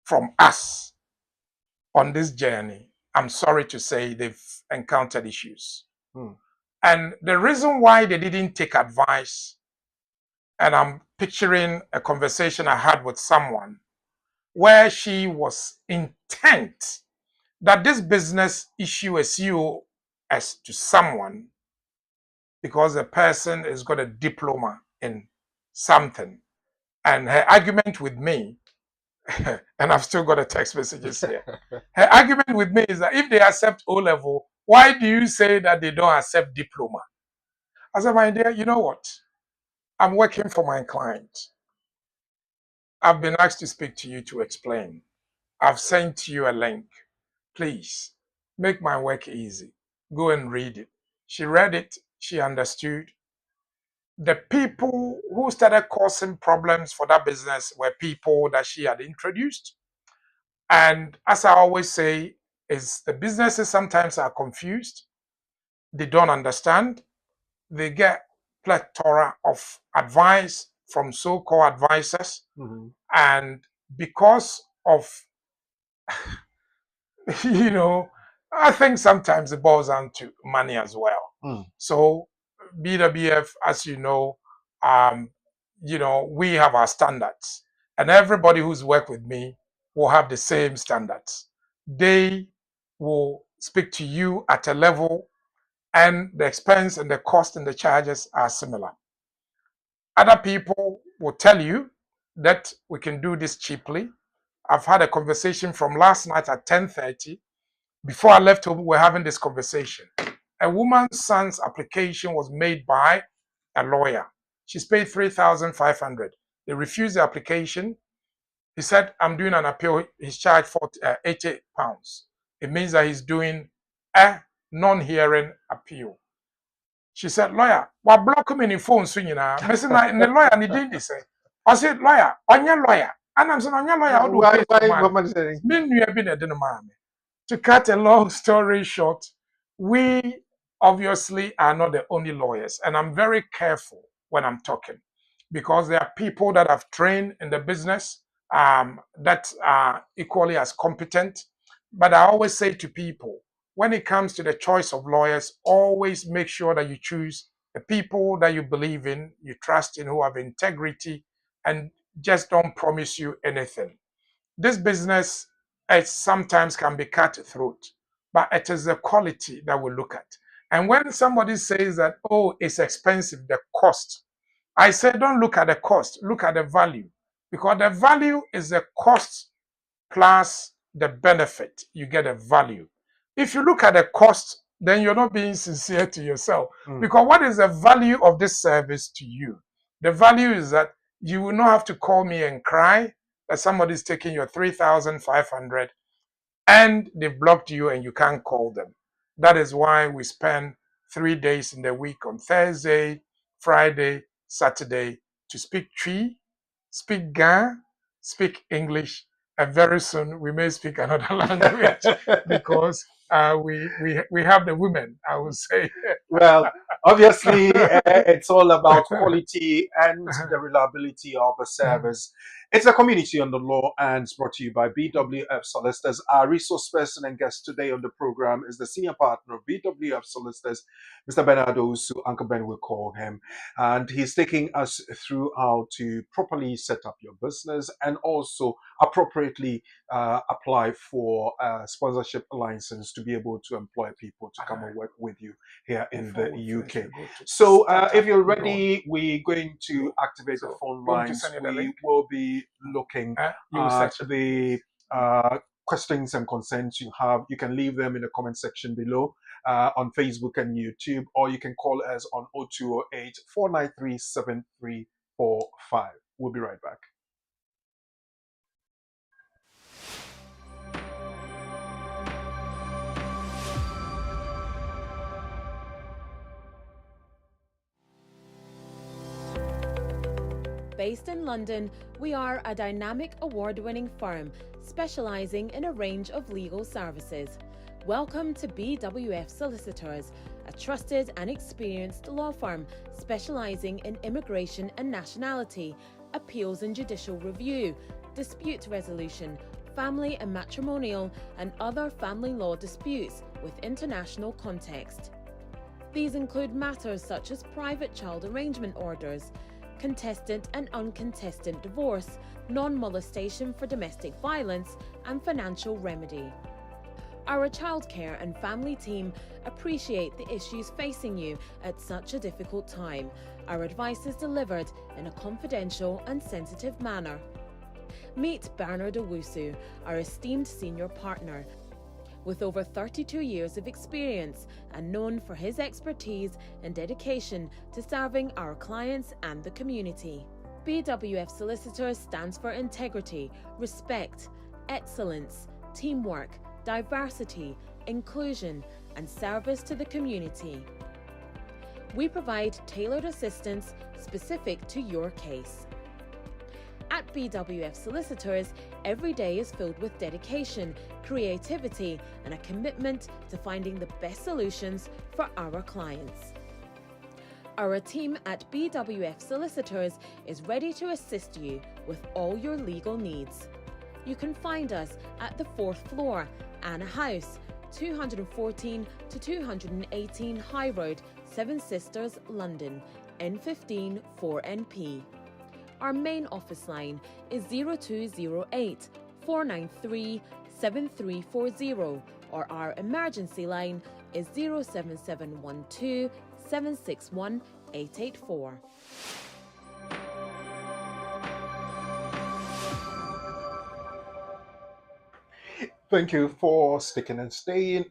from us on this journey, I'm sorry to say they've encountered issues. And the reason why they didn't take advice, and I'm picturing a conversation I had with someone where she was intent that this business issue a COS to someone because the person has got a diploma in something. And her argument with me, and I've still got a text messages here. Her argument with me is that if they accept O level, why do you say that they don't accept diploma? I said, my dear, you know what? I'm working for my client. I've been asked to speak to you to explain. I've sent you a link. Please make my work easy. Go and read it. She read it. She understood. The people who started causing problems for that business were people that she had introduced. And as I always say, is the businesses sometimes are confused. They don't understand. They get plethora of advice from so-called advisors. And because of, I think sometimes it boils down to money as well. So BWF, as we have our standards, and everybody who's worked with me will have the same standards. They will speak to you at a level, and the expense and the cost and the charges are similar. Other people will tell you that we can do this cheaply. I've had a conversation from last night at 10:30. Before I left home, we're having this conversation. A woman's son's application was made by a lawyer. She's paid $3,500. They refused the application. He said, I'm doing an appeal. He's charged for £80. It means that he's doing a non-hearing appeal. She said, lawyer, what block me in phone soon, Missing the lawyer and he didn't say. I said, lawyer, on your lawyer. And I'm saying, on your lawyer, to cut a long story short, we obviously are not the only lawyers. And I'm very careful when I'm talking because there are people that have trained in the business that are equally as competent. But I always say to people, when it comes to the choice of lawyers, always make sure that you choose the people that you believe in, you trust in, who have integrity, and just don't promise you anything. This business, it sometimes can be cutthroat, but it is the quality that we look at. And when somebody says that, oh, it's expensive, the cost, I say, don't look at the cost, look at the value, because the value is the cost plus the benefit. You get a value. If you look at the cost, then you're not being sincere to yourself. Because what is the value of this service to you? The value is that you will not have to call me and cry that somebody's taking your $3,500 and they've blocked you and you can't call them. That is why we spend 3 days in the week on Thursday, Friday, Saturday to speak Twi, speak Ga, speak English, and very soon we may speak another language because we have the women, I would say. Well, obviously, it's all about quality and the reliability of the service. It's a community on the law and it's brought to you by BWF Solicitors. Our resource person and guest today on the program is the senior partner of BWF Solicitors, Mr. Bernardo Usu, Uncle Ben will call him. And he's taking us through how to properly set up your business and also appropriately apply for a sponsorship license to be able to employ people to come and work with you here in the UK. So if you're ready, we're going to activate the phone lines. We will be looking at the questions and concerns you have. You can leave them in the comment section below on Facebook and YouTube, or you can call us on 0208 493 7345. We'll be right back. Based in London, we are a dynamic award-winning firm specializing in a range of legal services. Welcome to BWF Solicitors, a trusted and experienced law firm specialising in immigration and nationality, appeals and judicial review, dispute resolution, family and matrimonial, and other family law disputes with international context. These include matters such as private child arrangement orders, contested and uncontested divorce, non-molestation for domestic violence, and financial remedy. Our childcare and family team appreciate the issues facing you at such a difficult time. Our advice is delivered in a confidential and sensitive manner. Meet Bernard Owusu, our esteemed senior partner. With over 32 years of experience and known for his expertise and dedication to serving our clients and the community. BWF Solicitors stands for integrity, respect, excellence, teamwork, diversity, inclusion, and service to the community. We provide tailored assistance specific to your case. At BWF Solicitors, every day is filled with dedication, creativity, and a commitment to finding the best solutions for our clients. Our team at BWF Solicitors is ready to assist you with all your legal needs. You can find us at the 4th floor, Anna House, 214 to 218 High Road, Seven Sisters, London, N15 4NP. Our main office line is 0208 493 7340, or our emergency line is 07712 761 884. Thank you for sticking and staying.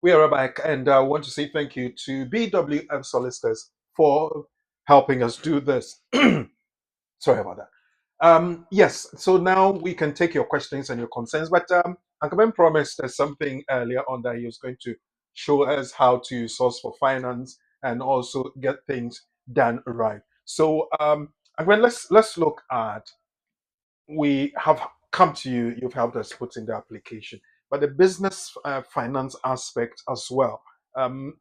We are back, and I want to say thank you to BWF Solicitors for helping us do this. Sorry about that. Yes, so now we can take your questions and your concerns, but Uncle Ben promised us something earlier on that he was going to show us how to source for finance and also get things done right. So, Uncle Ben, let's look at, we have come to you, you've helped us put in the application, but the business finance aspect as well.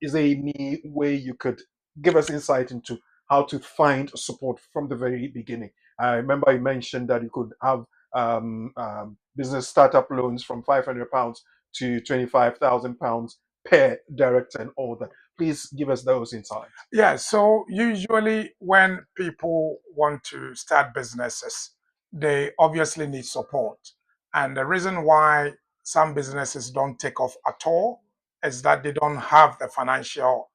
Is there any way you could give us insight into how to find support from the very beginning? I remember you mentioned that you could have business startup loans from £500 to £25,000 per director and all that. Please give us those insights. Yeah, so usually when people want to start businesses, they obviously need support. And the reason why some businesses don't take off at all is that they don't have the financial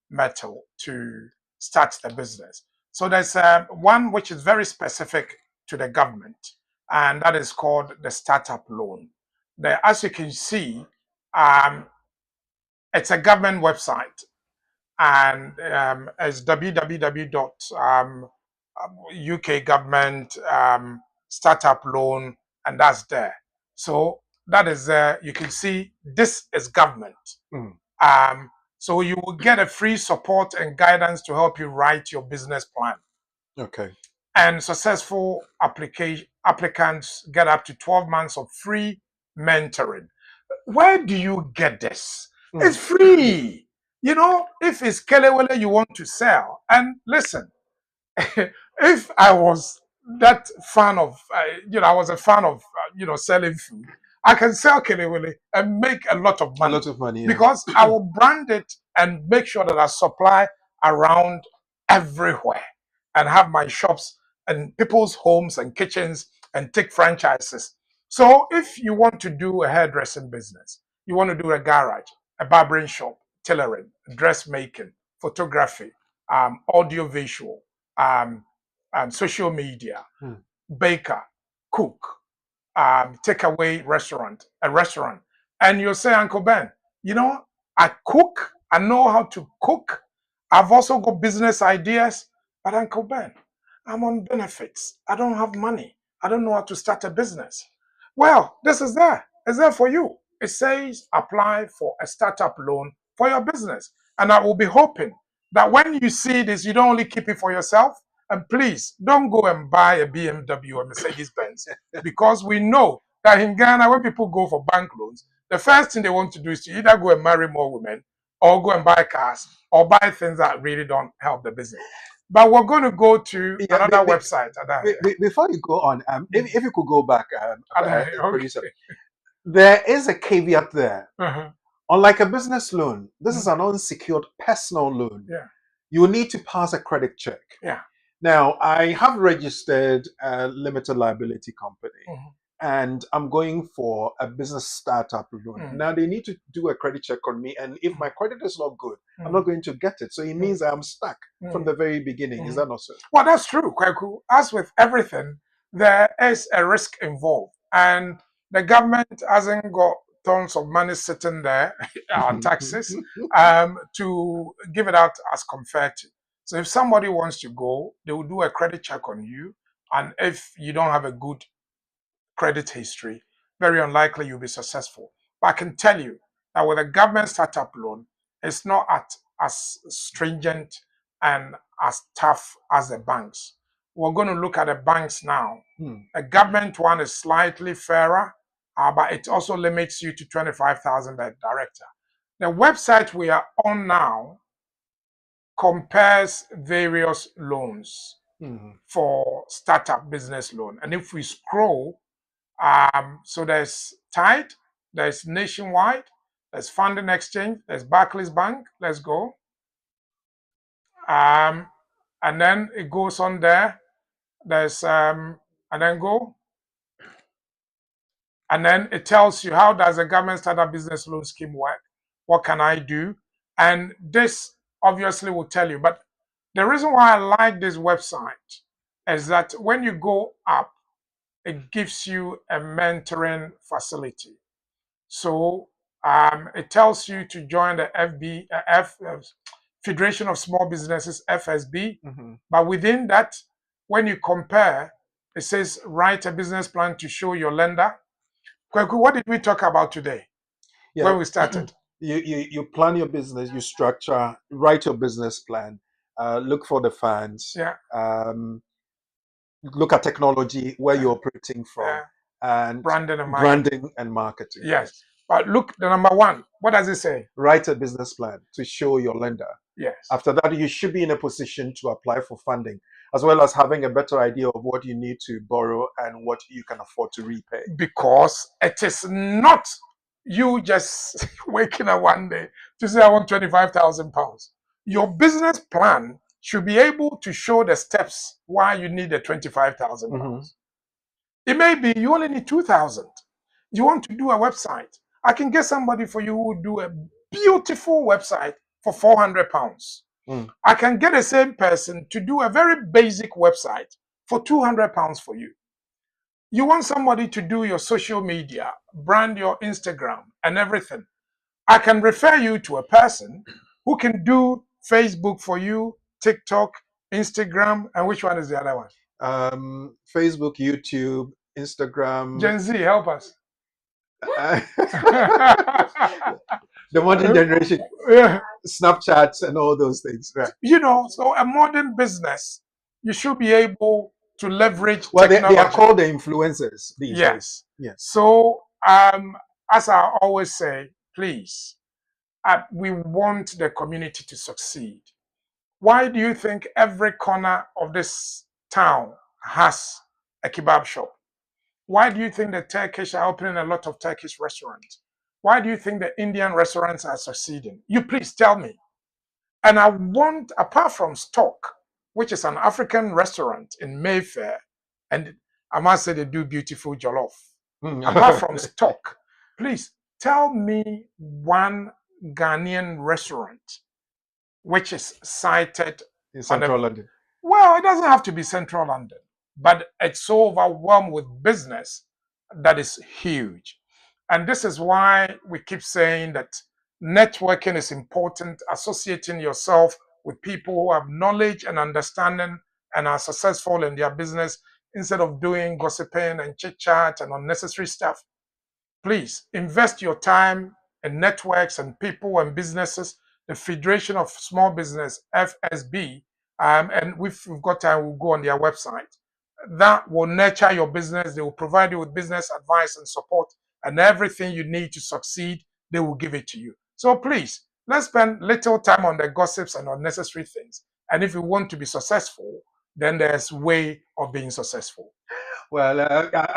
metal to start the business. So there's one which is very specific to the government, and that is called the startup loan. As you can see, it's a government website, and it's www.UK government startup loan, and that's there. So that is there. You can see this is government. So you will get a free support and guidance to help you write your business plan. Okay. And successful applicants get up to 12 months of free mentoring. Where do you get this? It's free. You know, if it's kelewele you want to sell, and listen, if I was that fan of, I was a fan of, selling food, I can sell kelewele and make a lot of money. A lot of money, yeah. Because I will brand it and make sure that I supply around everywhere and have my shops and people's homes and kitchens and take franchises. So if you want to do a hairdressing business, you want to do a garage, a barbering shop, tailoring, dressmaking, photography, audio visual, social media, baker, cook, takeaway restaurant, a restaurant, and you'll say, Uncle Ben, I cook, I know how to cook, I've also got business ideas, but Uncle Ben, I'm on benefits, I don't have money, I don't know how to start a business. Well, this is there. It's there for you. It says apply for a startup loan for your business. And I will be hoping that when you see this, you don't only keep it for yourself. And please don't go and buy a BMW or Mercedes Benz, because we know that in Ghana, when people go for bank loans, the first thing they want to do is to either go and marry more women or go and buy cars or buy things that really don't help the business. But we're going to go to another website. Before you go on, if you could go back, Okay. producer, there is a caveat there. Unlike a business loan, this is an unsecured personal loan. Yeah. You will need to pass a credit check. Yeah. Now, I have registered a limited liability company, and I'm going for a business startup loan. Now, they need to do a credit check on me, and if my credit is not good, I'm not going to get it. So it means I'm stuck from the very beginning. Is that not so? Well, that's true, Kweku. As with everything, there is a risk involved, and the government hasn't got tons of money sitting there, our taxes, to give it out as compared to. So if somebody wants to go, they will do a credit check on you. And if you don't have a good credit history, very unlikely you'll be successful. But I can tell you that with a government startup loan, it's not as stringent and as tough as the banks. We're going to look at the banks now. A government one is slightly fairer, but it also limits you to 25,000 per director. The website we are on now compares various loans for startup business loan. And if we scroll, so there's Tide, there's Nationwide, there's Funding Exchange, there's Barclays Bank. Let's go. And then it goes on there. There's and then go. And then it tells you, how does the government startup business loan scheme work? What can I do? And this obviously will tell you. But the reason why I like this website is that when you go up, it gives you a mentoring facility. So it tells you to join the Federation of Small Businesses, FSB. But within that, when you compare, it says write a business plan to show your lender. Kweku, what did we talk about today when we started? You plan your business, you structure, write your business plan, look for the funds, look at technology, where you're operating from, and branding and marketing. Yes. But look, the number one, what does it say? Write a business plan to show your lender. Yes. After that, you should be in a position to apply for funding, as well as having a better idea of what you need to borrow and what you can afford to repay. Because it is not you just waking up one day to say, I want 25,000 pounds. Your business plan should be able to show the steps why you need the 25,000 pounds. It may be you only need 2,000. You want to do a website. I can get somebody for you who will do a beautiful website for 400 pounds. I can get the same person to do a very basic website for 200 pounds for you. You want somebody to do your social media, brand your Instagram and everything. I can refer you to a person who can do Facebook for you, TikTok, Instagram, and which one is the other one? Facebook, YouTube, Instagram. Gen Z, help us. The modern generation, Snapchats and all those things. Right. You know, so a modern business, you should be able to leverage technology. They are called the influencers these days. Yes. So, as I always say, please, we want the community to succeed. Why do you think every corner of this town has a kebab shop? Why do you think the Turkish are opening a lot of Turkish restaurants? Why do you think the Indian restaurants are succeeding? You please tell me. And I want, apart from Stock, which is an African restaurant in Mayfair, and I must say they do beautiful jollof. Apart from Stock, please tell me one Ghanaian restaurant which is cited in Central London. Well, it doesn't have to be Central London, but it's so overwhelmed with business that is huge. And this is why we keep saying that networking is important, associating yourself with people who have knowledge and understanding and are successful in their business instead of doing gossiping and chit-chat and unnecessary stuff. Please invest your time in networks and people and businesses. The Federation of Small Business, FSB, and if we've got time, we'll go on their website. That will nurture your business. They will provide you with business advice and support and everything you need to succeed, they will give it to you. So please, let's spend little time on the gossips and unnecessary things. And if you want to be successful, then there's way of being successful. Well,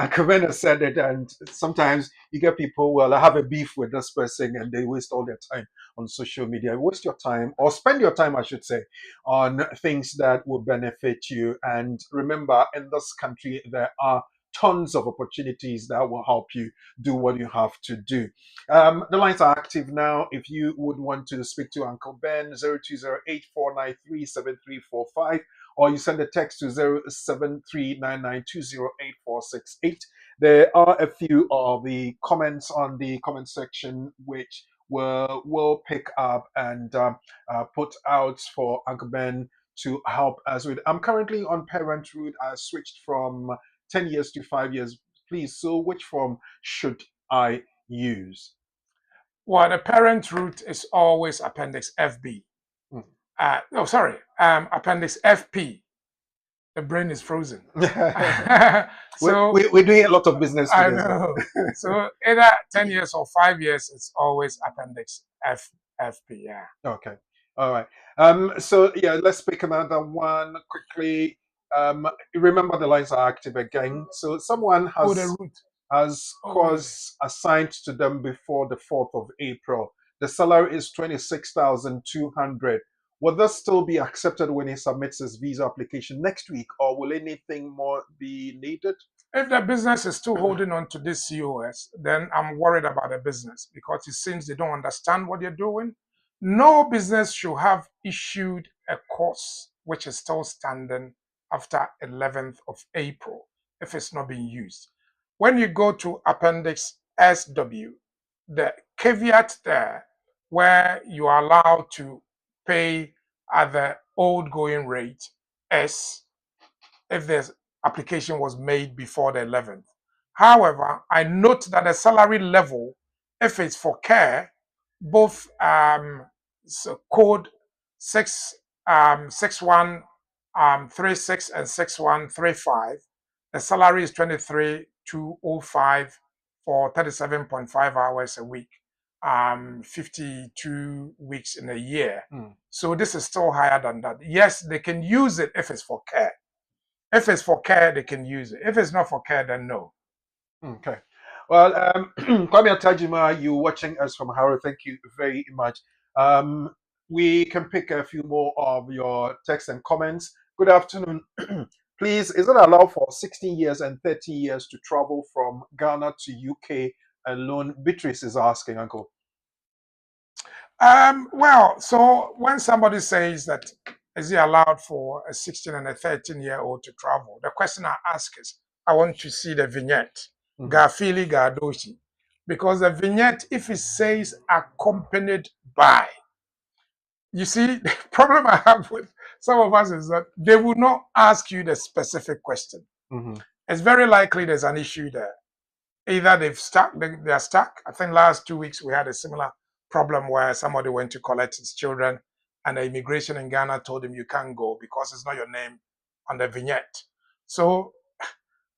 Kavena said it, and sometimes you get people, well, I have a beef with this person, and they waste all their time on social media. Waste your time, or spend your time, I should say, on things that will benefit you. And remember, in this country, there are tons of opportunities that will help you do what you have to do. The lines are active now. If you would want to speak to Uncle Ben, 0208-493-7345, or you send a text to 0739920848. There are a few of the comments on the comment section which we'll pick up and put out for Uncle Ben to help us with. I'm currently on parent route. I switched from 10 years to 5 years. Please, so which form should I use? Well, the parent route is always Appendix FB. Appendix FP. The brain is frozen. So we're doing a lot of business today. I know. So either 10 years or 5 years, it's always Appendix FP. Yeah. Okay. All right. So yeah, let's pick another one quickly. Remember, the lines are active again. So someone has cause assigned to them before the 4th of April. The salary is 26,200. Will this still be accepted when he submits his visa application next week, or will anything more be needed? If the business is still holding on to this COS, then I'm worried about the business, because it seems they don't understand what they're doing. No business should have issued a course which is still standing after 11th of April if it's not being used. When you go to Appendix SW, the caveat there where you are allowed to pay at the old going rate is if the application was made before the 11th. However, I note that the salary level, if it's for care, both code 6136 and 6135, the salary is 23,205 for 37.5 hours a week, 52 weeks in a year. So this is still higher than that. Yes, they can use it if it's for care. If it's for care, they can use it. If it's not for care, then no. Okay. Well, Kwame Tajima, you watching us from Harrow, thank you very much. We can pick a few more of your texts and comments. Good afternoon. Please, is it allowed for 16 years and 30 years to travel from Ghana to UK alone? Beatrice is asking, Uncle. Well, so when somebody says that, is it allowed for a 16 and a 13-year-old to travel? The question I ask is, I want to see the vignette, Gafili Gadoshi, because the vignette, if it says accompanied by, you see, the problem I have with some of us is that they will not ask you the specific question. It's very likely there's an issue there. Either they're stuck. I think last 2 weeks we had a similar problem where somebody went to collect his children, and the immigration in Ghana told him you can't go because it's not your name on the vignette. So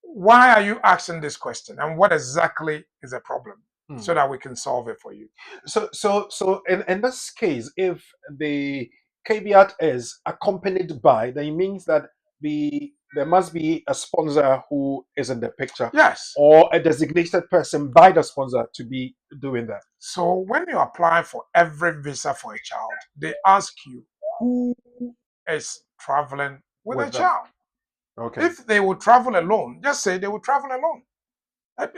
why are you asking this question, and what exactly is the problem, so that we can solve it for you? So in this case, if the caveat is accompanied by, then it means that there must be a sponsor who is in the picture. Yes. Or a designated person by the sponsor to be doing that. So when you apply for every visa for a child, they ask you who is traveling with a child. Okay. If they would travel alone, just say they would travel alone.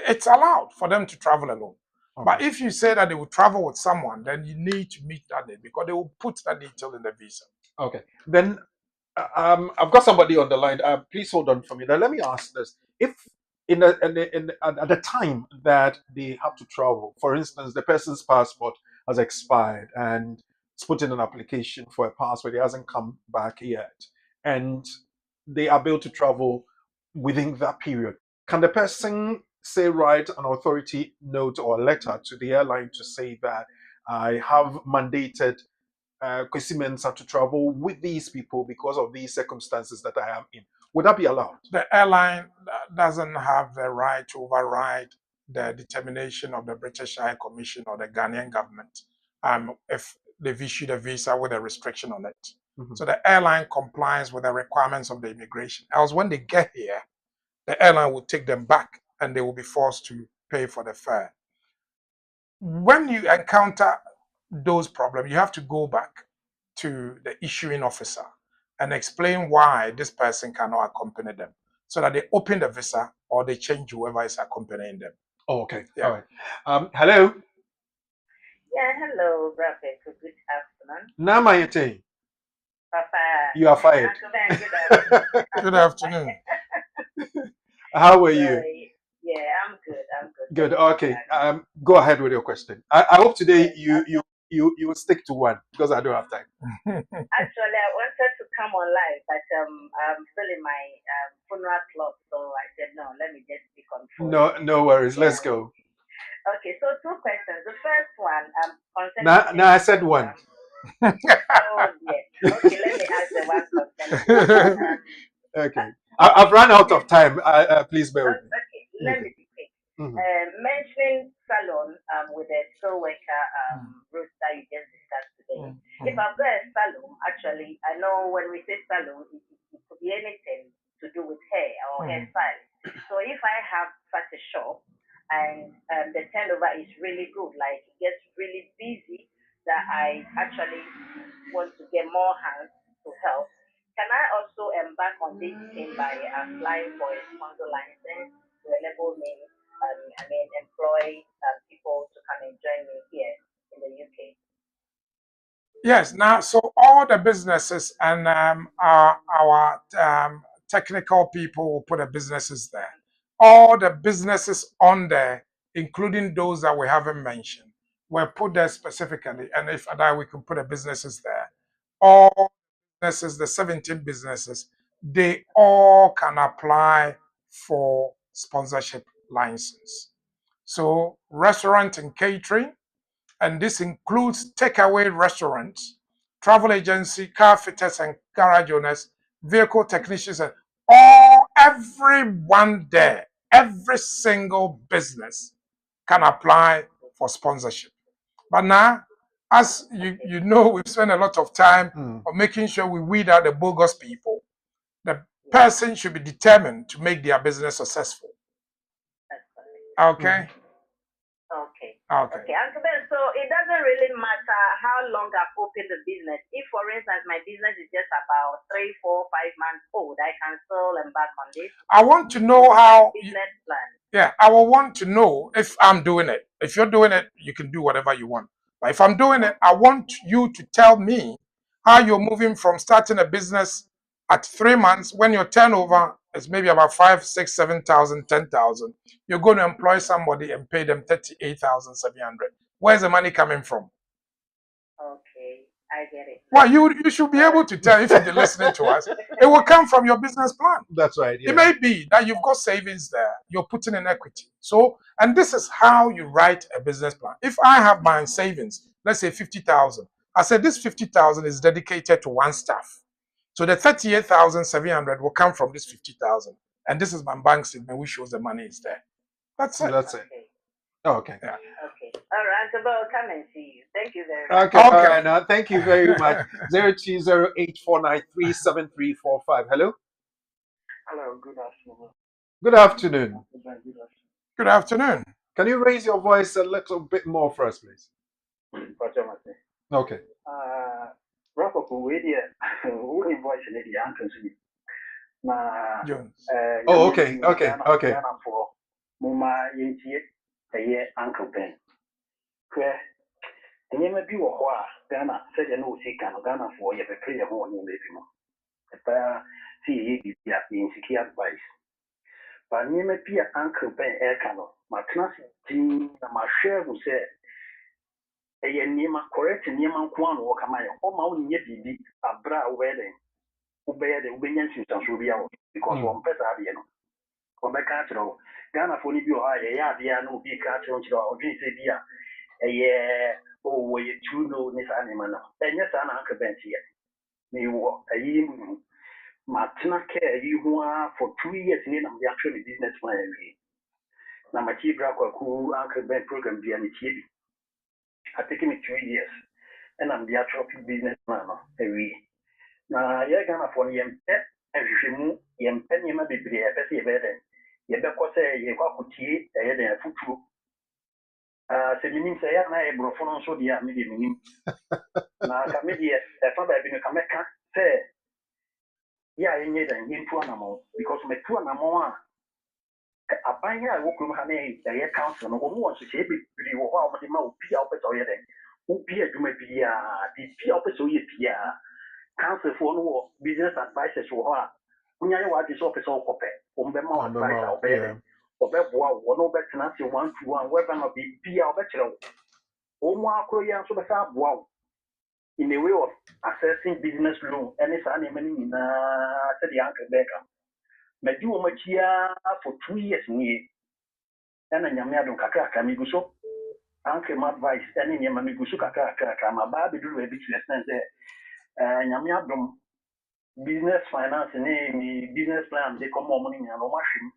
It's allowed for them to travel alone. Okay. But if you say that they will travel with someone, then you need to meet that need, because they will put that detail in the visa. Okay. Then I've got somebody on the line. Please hold on for me. Now let me ask this: if at the time that they have to travel, for instance, the person's passport has expired and it's put in an application for a passport, it hasn't come back yet, and they are able to travel within that period, can the person say, write an authority note or a letter to the airline to say that I have mandated Kwesi Mensah to travel with these people because of these circumstances that I am in? Would that be allowed? The airline doesn't have the right to override the determination of the British High Commission or the Ghanaian government if they've issued a visa with a restriction on it. So the airline complies with the requirements of the immigration. Else, when they get here, the airline will take them back and they will be forced to pay for the fare. When you encounter those problems, you have to go back to the issuing officer and explain why this person cannot accompany them, so that they open the visa or they change whoever is accompanying them. Oh, okay. Yeah. All right. Hello. Yeah, hello, Prophet. Good afternoon. Nama Yete. Papa. You are fired. Good afternoon. How are you? Yeah, I'm good. I'm good. Good. Okay. Go ahead with your question. I hope today you will stick to one because I don't have time. Actually, I wanted to come on live, but I'm still in my funeral club, so I said no. Let me just speak on phone. No worries. Let's go. Okay. So 2 questions. The first one, concerning. Now I said one. Oh yes. Okay. Let me ask the one concerning. Okay. I've run out of time. Please bear with me. Okay. Let me be quick. Mentioning salon with the store worker route that you just discussed today. If I've got a salon, actually, I know when we say salon, it could be anything to do with hair or hairstyle. So if I have such a shop and the turnover is really good, like it gets really busy, that I actually want to get more hands to help, can I also embark on this thing by applying for a sponsor license to enable me, employ people to come and join me here in the UK? Yes. Now, so all the businesses and our technical people will put the businesses there. All the businesses on there, including those that we haven't mentioned, were put there specifically. And if that we can put the businesses there, all businesses, the 17 businesses, they all can apply for sponsorship license. So restaurant and catering, and this includes takeaway restaurants, travel agency, car fitters and garage owners, vehicle technicians, and everyone there, every single business can apply for sponsorship. But now, as you know, we've spent a lot of time on making sure we weed out the bogus people. The person should be determined to make their business successful. Okay? Okay. Okay. Okay. And so it doesn't really matter how long I've opened the business. If, for instance, my business is just about 3, 4, 5 months old, I can still embark on this. I want to know how. Business plan. Yeah, I will want to know if I'm doing it. If you're doing it, you can do whatever you want. But if I'm doing it, I want you to tell me how you're moving from starting a business at 3 months when your turnover is maybe about 5, 6, 7,000, 10,000. You're going to employ somebody and pay them 38,700. Where's the money coming from? Okay, I get it. Well, you should be able to tell if you've been listening to us. It will come from your business plan. That's right. Yeah. It may be that you've got savings there. You're putting in equity. So, and this is how you write a business plan. If I have my savings, let's say 50,000, I said this 50,000 is dedicated to one staff. So the 38,700 will come from this 50,000. And this is my bank statement, which shows the money is there. That's it. That's it. Oh, okay. Yeah. Okay. All right. So I'll come and see you. Thank you very much. Okay. All right. Now, thank you very much. 0208493735. Hello. Hello. Good afternoon. Good afternoon. Good afternoon. Can you raise your voice a little bit more for us, please? Okay. Rock up with you. Who invoice lady Uncle Smith? Jones. Oh, okay. Okay. Okay. For Muma Yeti, a year Uncle Ben. Where and you may be what Ghana said, no, she can Ghana for you, a prayer home in baby. If I see you insecure advice. But you may be Uncle Ben Air Cano, my class, Jim, my share who said. Eye nneɛma correct nneɛma nko ano wɔ kama yɛ ɔma wo nyɛ biribi abra a wobɛyɛ dɛn wobɛyɛ dɛn wobɛnya nsunsuansoɔ bi awɔ because wɔmpɛ saa adeɛ no wɔbɛka akyerɛ wo ghanafoɔ no bi wɔ hɔ a yɛyɛ adeɛ a na obi ka akyerɛ wo kyerɛ wo ɔdwene sɛ bi a ɛyɛ wɔyɛ true no ne saa nneɛma no ɛnyɛ saa na anka bɛnteɛ mewɔ ayi mu matena kɛ ayi ho a for 2 years ne na mede ahwɛ me business plan awie na machi bra kwaku Uncle Ben program bi ani tie bi. I taken me 2 years. And I'm the actual business man every. Now, you're gonna for yem pet and you yem penny ma be be a person better. You better say you got to tea a head and foot. Se minim say na e brofo no so dia me de minim. Na ka me de e fa ba bi no ka meka say ya yenye dan hintu anamo because me tu anamo a abanye a wokrum ha na e council no go mo so se bi bi wo ho a mo de ma obi a opese o ye den. Obi adwuma bi a bi opese o ye bi a council for no business advisors wo ho a unya ye wa de so opese o kope o mbe ma advisor o be obeboa wo no betena se 1 to 1 weba no bi a obekere wo omo akro ya so be sa aboa wo in a way of assessing business loan any sa na many na se the Uncle Beckham me di wo machia for 2 years ni na nyame adon kakra ka mi guso Uncle my advice any nyama mi guso kakra kakra ma ba be duru e bi tire sense nyame adon business finance ni business plan de komo mo ni nyama no mahwem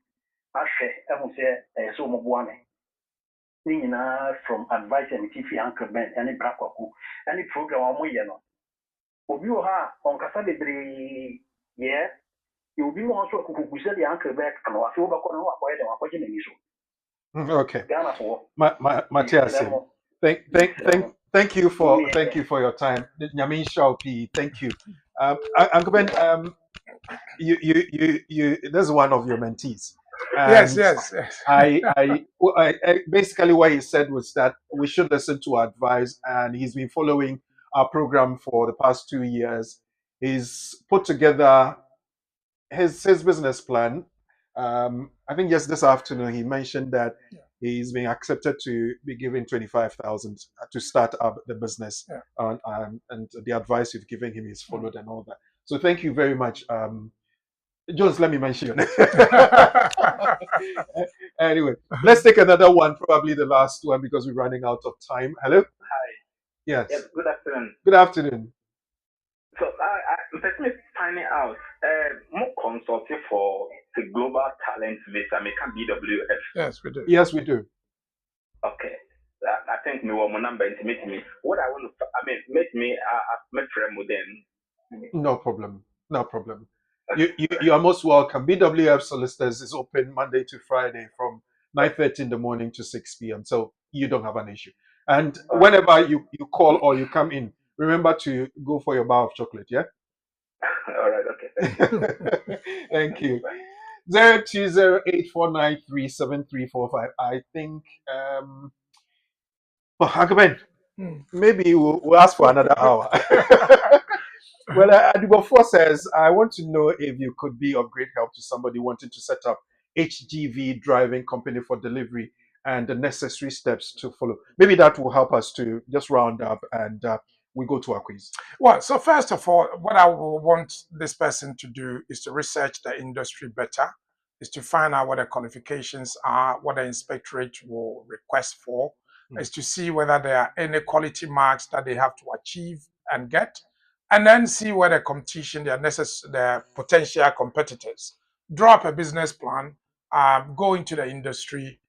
ahwe ehun se so mo boa me from advice and TV Uncle Ben any brakwaku any program o mo ye no obi o ha on kasa bebre ye you be more so kuku say the Uncle Ben kan wa so ba ko no wa ko ye dem akwaje na ni so Okay. Ghana for Matthias, thank you for your time. Nyamin Shaupi, thank you. Uncle Ben, you this is one of your mentees. And Yes. I basically what he said was that we should listen to our advice, and he's been following our program for the past 2 years. He's put together his business plan. I think just this afternoon he mentioned that he's been accepted to be given 25,000 to start up the business, and the advice you've given him is followed and all that. So thank you very much. Just let me mention your name. Anyway, let's take another one, probably the last one because we're running out of time. Hello? Hi. Yes. Good afternoon. Good afternoon. So let me find out more consulting for the global talent visa. Make BWF. Yes, we do. Yes, we do. Okay. I think me one number intimate me. What I want to, make me my friend with them. No problem. No problem. You are most welcome. BWF Solicitors is open Monday to Friday from 9:30 in the morning to 6 p.m. So you don't have an issue. And whenever you call or you come in, remember to go for your bar of chocolate, yeah? All right, okay. Thank you. 0208493735. I think Uncle Ben, maybe we'll ask for another hour. Well, Adibo4 says, I want to know if you could be of great help to somebody wanting to set up HGV driving company for delivery and the necessary steps to follow. Maybe that will help us to just round up and we go to our quiz. Well, so first of all, what I will want this person to do is to research the industry better, is to find out what the qualifications are, what the inspectorate will request for, is to see whether there are any quality marks that they have to achieve and get, and then see where the competition, their potential competitors. Draw up a business plan, go into the industry,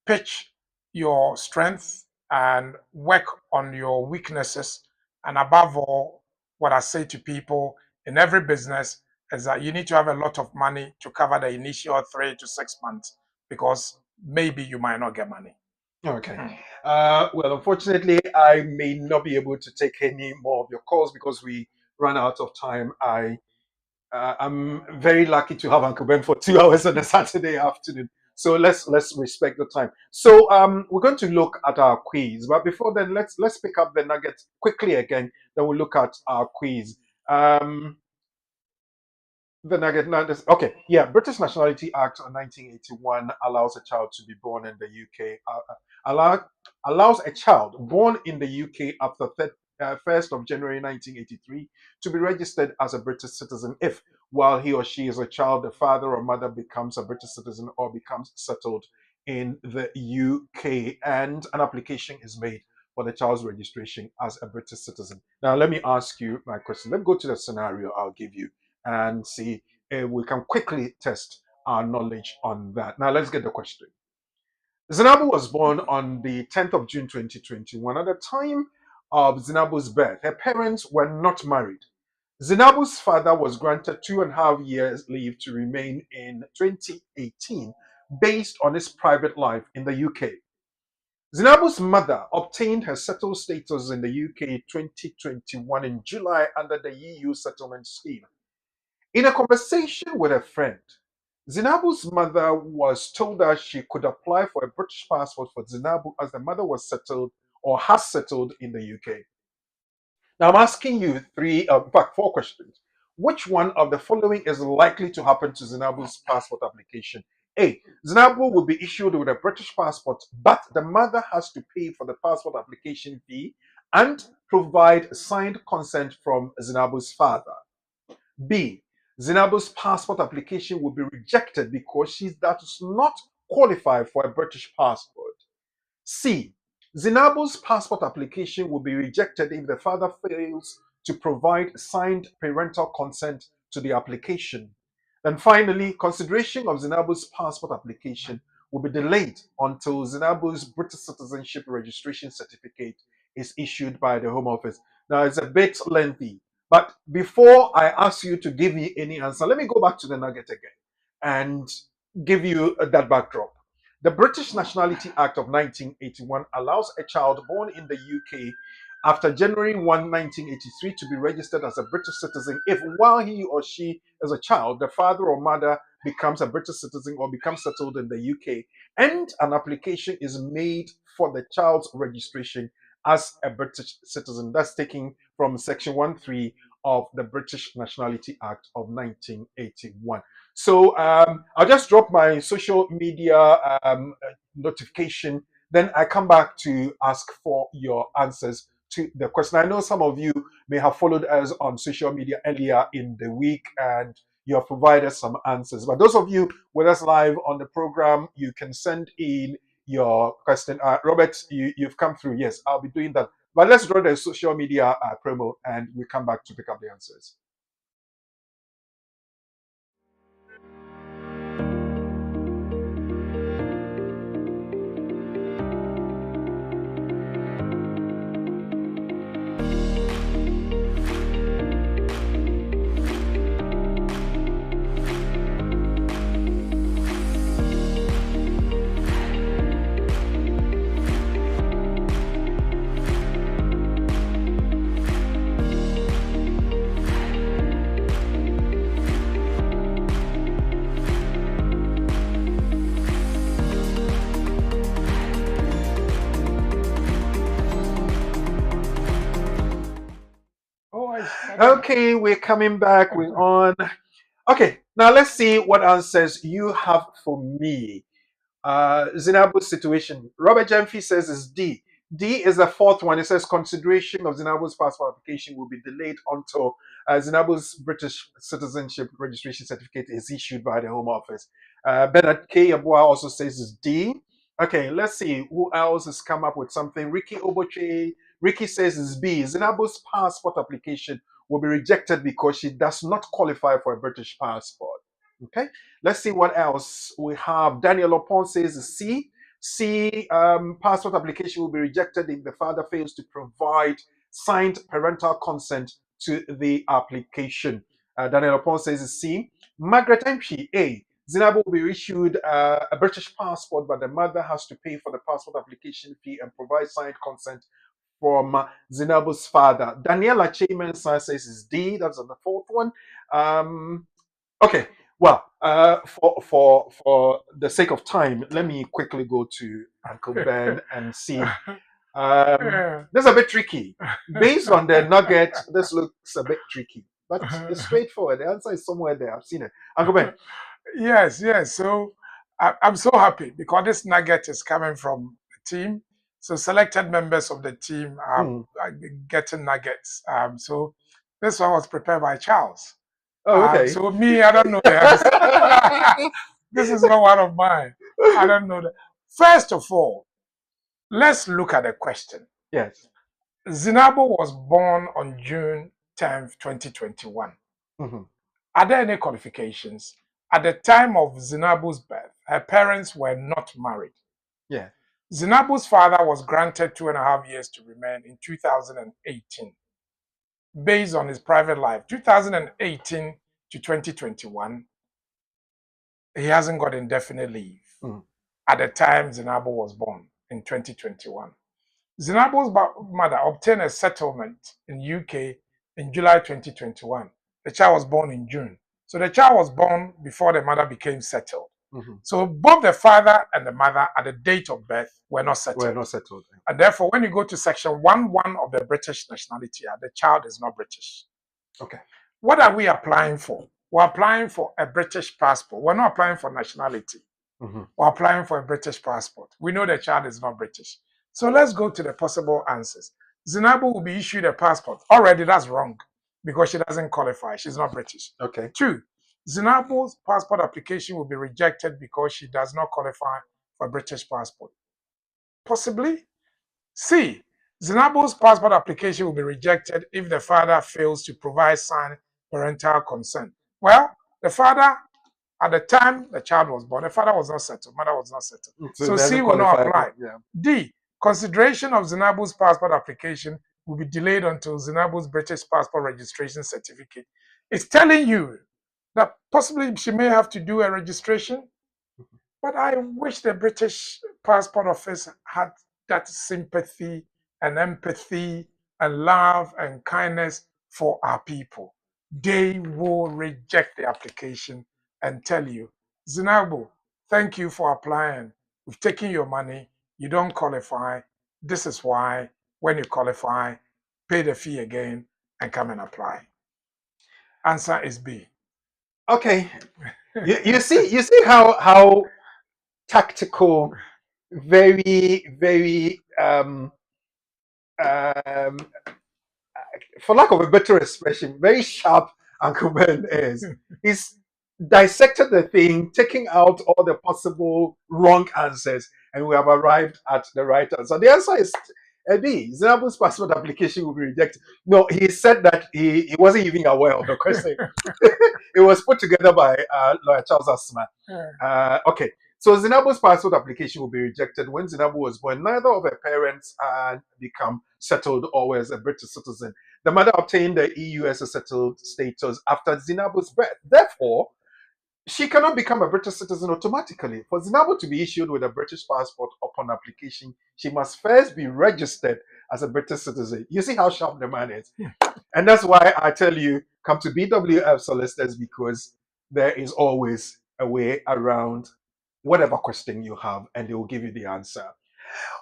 pitch your strength, and work on your weaknesses. And above all, what I say to people in every business is that you need to have a lot of money to cover the initial 3 to 6 months because maybe you might not get money. Okay. Well, unfortunately, I may not be able to take any more of your calls because we ran out of time. I'm very lucky to have Uncle Ben for 2 hours on a Saturday afternoon. So let's respect the time. So we're going to look at our quiz, but before then, let's pick up the nuggets quickly again. Then we'll look at our quiz. The nugget. Okay, yeah. British Nationality Act of 1981 allows a child to be born in the UK. Allows a child born in the UK after 1st of January 1983 to be registered as a British citizen if, while he or she is a child, the father or mother becomes a British citizen or becomes settled in the UK, and an application is made for the child's registration as a British citizen. Now, let me ask you my question. Let's go to the scenario I'll give you and see if we can quickly test our knowledge on that. Now, let's get the question. Zainabu was born on the 10th of June 2021. At the time of Zainabu's birth, her parents were not married. Zainabu's father was granted 2.5 years leave to remain in 2018 based on his private life in the UK. Zainabu's mother obtained her settled status in the UK 2021 in July under the EU settlement scheme. In a conversation with a friend, Zainabu's mother was told that she could apply for a British passport for Zainabu as the mother was settled or has settled in the UK. Now I'm asking you in fact, four questions. Which one of the following is likely to happen to Zainabu's passport application? A. Zainabu will be issued with a British passport, but the mother has to pay for the passport application fee and provide signed consent from Zainabu's father. B. Zainabu's passport application will be rejected because she does not qualify for a British passport. C. Zainabu's passport application will be rejected if the father fails to provide signed parental consent to the application. And finally, consideration of Zainabu's passport application will be delayed until Zainabu's British citizenship registration certificate is issued by the Home Office. Now, it's a bit lengthy, but before I ask you to give me any answer, let me go back to the nugget again and give you that backdrop. The British Nationality Act of 1981 allows a child born in the UK after January 1, 1983 to be registered as a British citizen if, while he or she is a child, the father or mother becomes a British citizen or becomes settled in the UK, and an application is made for the child's registration as a British citizen. That's taken from Section 1.3 of the British Nationality Act of 1981. So I'll just drop my social media notification. Then I come back to ask for your answers to the question. I know some of you may have followed us on social media earlier in the week and you have provided some answers. But those of you with us live on the program, you can send in your question. Robert, you've come through. Yes, I'll be doing that. But let's draw the social media promo and we come back to pick up the answers. Okay, we're coming back. We're on. Okay, now let's see what answers you have for me. Zainabu's situation. Robert Jemfi says is D. D is the fourth one. It says consideration of Zainabu's passport application will be delayed until Zainabu's British citizenship registration certificate is issued by the Home Office. Bernard K. Abua also says is D. Okay, let's see who else has come up with something. Ricky Oboche. Ricky says is B. Zainabu's passport application will be rejected because she does not qualify for a British passport. Okay, let's see what else we have. Daniel Opon says C. C, passport application will be rejected if the father fails to provide signed parental consent to the application. Daniel Opon says C. Margaret Mshi, A. Zainabu will be issued a British passport, but the mother has to pay for the passport application fee and provide signed consent from Zainabu's father. Daniela Chaymensa says is D. That's on the fourth one. Okay. Well, for the sake of time, let me quickly go to Uncle Ben and see. This is a bit tricky. Based on the nugget, this looks a bit tricky, but it's straightforward. The answer is somewhere there. I've seen it. Uncle Ben. Yes. So I'm so happy because this nugget is coming from the team. So selected members of the team are getting nuggets. So this one was prepared by Charles. Oh, okay. So me, I don't know the answer. This is not one of mine. I don't know that. First of all, let's look at the question. Yes. Zainabu was born on June 10th, 2021. Are there any qualifications? At the time of Zainabu's birth, her parents were not married. Yeah. Zinabu's father was granted 2.5 years to remain in 2018 based on his private life. 2018 to 2021, he hasn't got indefinite leave. At the time Zinabu was born in 2021. Zinabu's mother obtained a settlement in UK in July 2021. The child was born in June. So the child was born before the mother became settled. So both the father and the mother at the date of birth were not settled. And therefore, when you go to section 1.1 of the British Nationality Act, the child is not British. Okay. What are we applying for? We're applying for a British passport. We're not applying for nationality. We're applying for a British passport. We know the child is not British. So let's go to the possible answers. Zinabu will be issued a passport. Already, that's wrong because she doesn't qualify. She's not British. Okay. 2, Zinabu's passport application will be rejected because she does not qualify for a British passport. Possibly. C, Zinabu's passport application will be rejected if the father fails to provide signed parental consent. Well, the father, at the time the child was born, the father was not settled, mother was not settled. So C will not apply. Yeah. D, consideration of Zinabu's passport application will be delayed until Zinabu's British passport registration certificate. It's telling you that possibly she may have to do a registration, but I wish the British Passport Office had that sympathy and empathy and love and kindness for our people. They will reject the application and tell you, Zinabu, thank you for applying. We've taken your money. You don't qualify. This is why, when you qualify, pay the fee again and come and apply. Answer is B. Okay. you see how tactical, very, very for lack of a better expression, very sharp Uncle Ben is. He's dissected the thing, taking out all the possible wrong answers, and we have arrived at the right answer. The answer is B. Zinabu's passport application will be rejected. No, he said that he wasn't even aware of the question. It was put together by Lawyer Charles Asma. Okay. So Zinabu's passport application will be rejected when Zinabu was born. Neither of her parents had become settled or was a British citizen. The mother obtained the EU as a settled status after Zinabu's birth. Therefore, she cannot become a British citizen automatically. For Zinabu to be issued with a British passport upon application, she must first be registered as a British citizen. You see how sharp the man is? And that's why I tell you, come to BWF Solicitors, because there is always a way around whatever question you have, and they will give you the answer.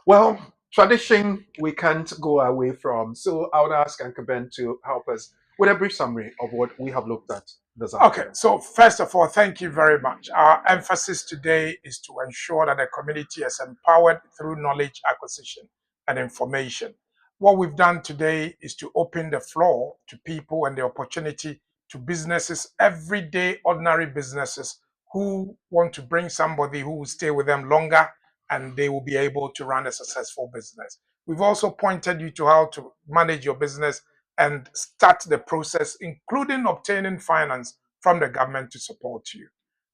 Well, tradition we can't go away from. So I would ask Uncle Ben to help us with a brief summary of what we have looked at this afternoon. Okay, so first of all, thank you very much. Our emphasis today is to ensure that the community is empowered through knowledge acquisition and information. What we've done today is to open the floor to people and the opportunity to businesses, everyday ordinary businesses who want to bring somebody who will stay with them longer and they will be able to run a successful business. We've also pointed you to how to manage your business and start the process, including obtaining finance from the government to support you.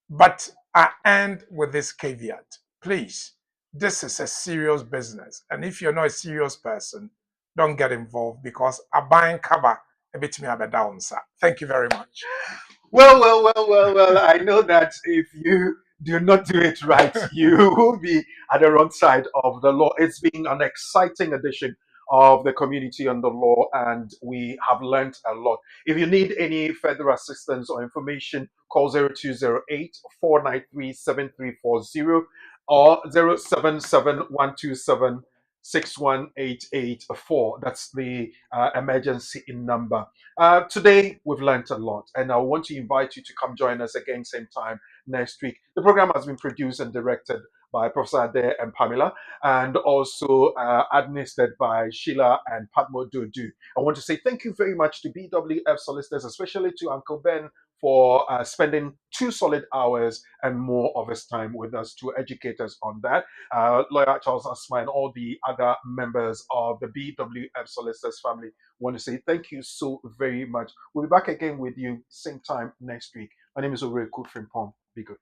But I end with this caveat. Please, this is a serious business. And if you're not a serious person, don't get involved because a buying cover a bit me have a down, sir. Thank you very much. Well, I know that if you do not do it right, you will be at the wrong side of the law. It's been an exciting edition of the Community on the Law, and we have learned a lot. If you need any further assistance or information, call 0208 493 7340 or 077 127 61884. That's the emergency number. Today, we've learned a lot, and I want to invite you to come join us again, same time next week. The program has been produced and directed by Professor Ade and Pamela, and also administered by Sheila and Padmo Dodu. I want to say thank you very much to BWF Solicitors, especially to Uncle Ben for spending 2 solid hours and more of his time with us to educate us on that. Lawyer Charles Asma and all the other members of the BWF Solicitors family want to say thank you so very much. We'll be back again with you same time next week. My name is Ore Kufrimpong. Be good.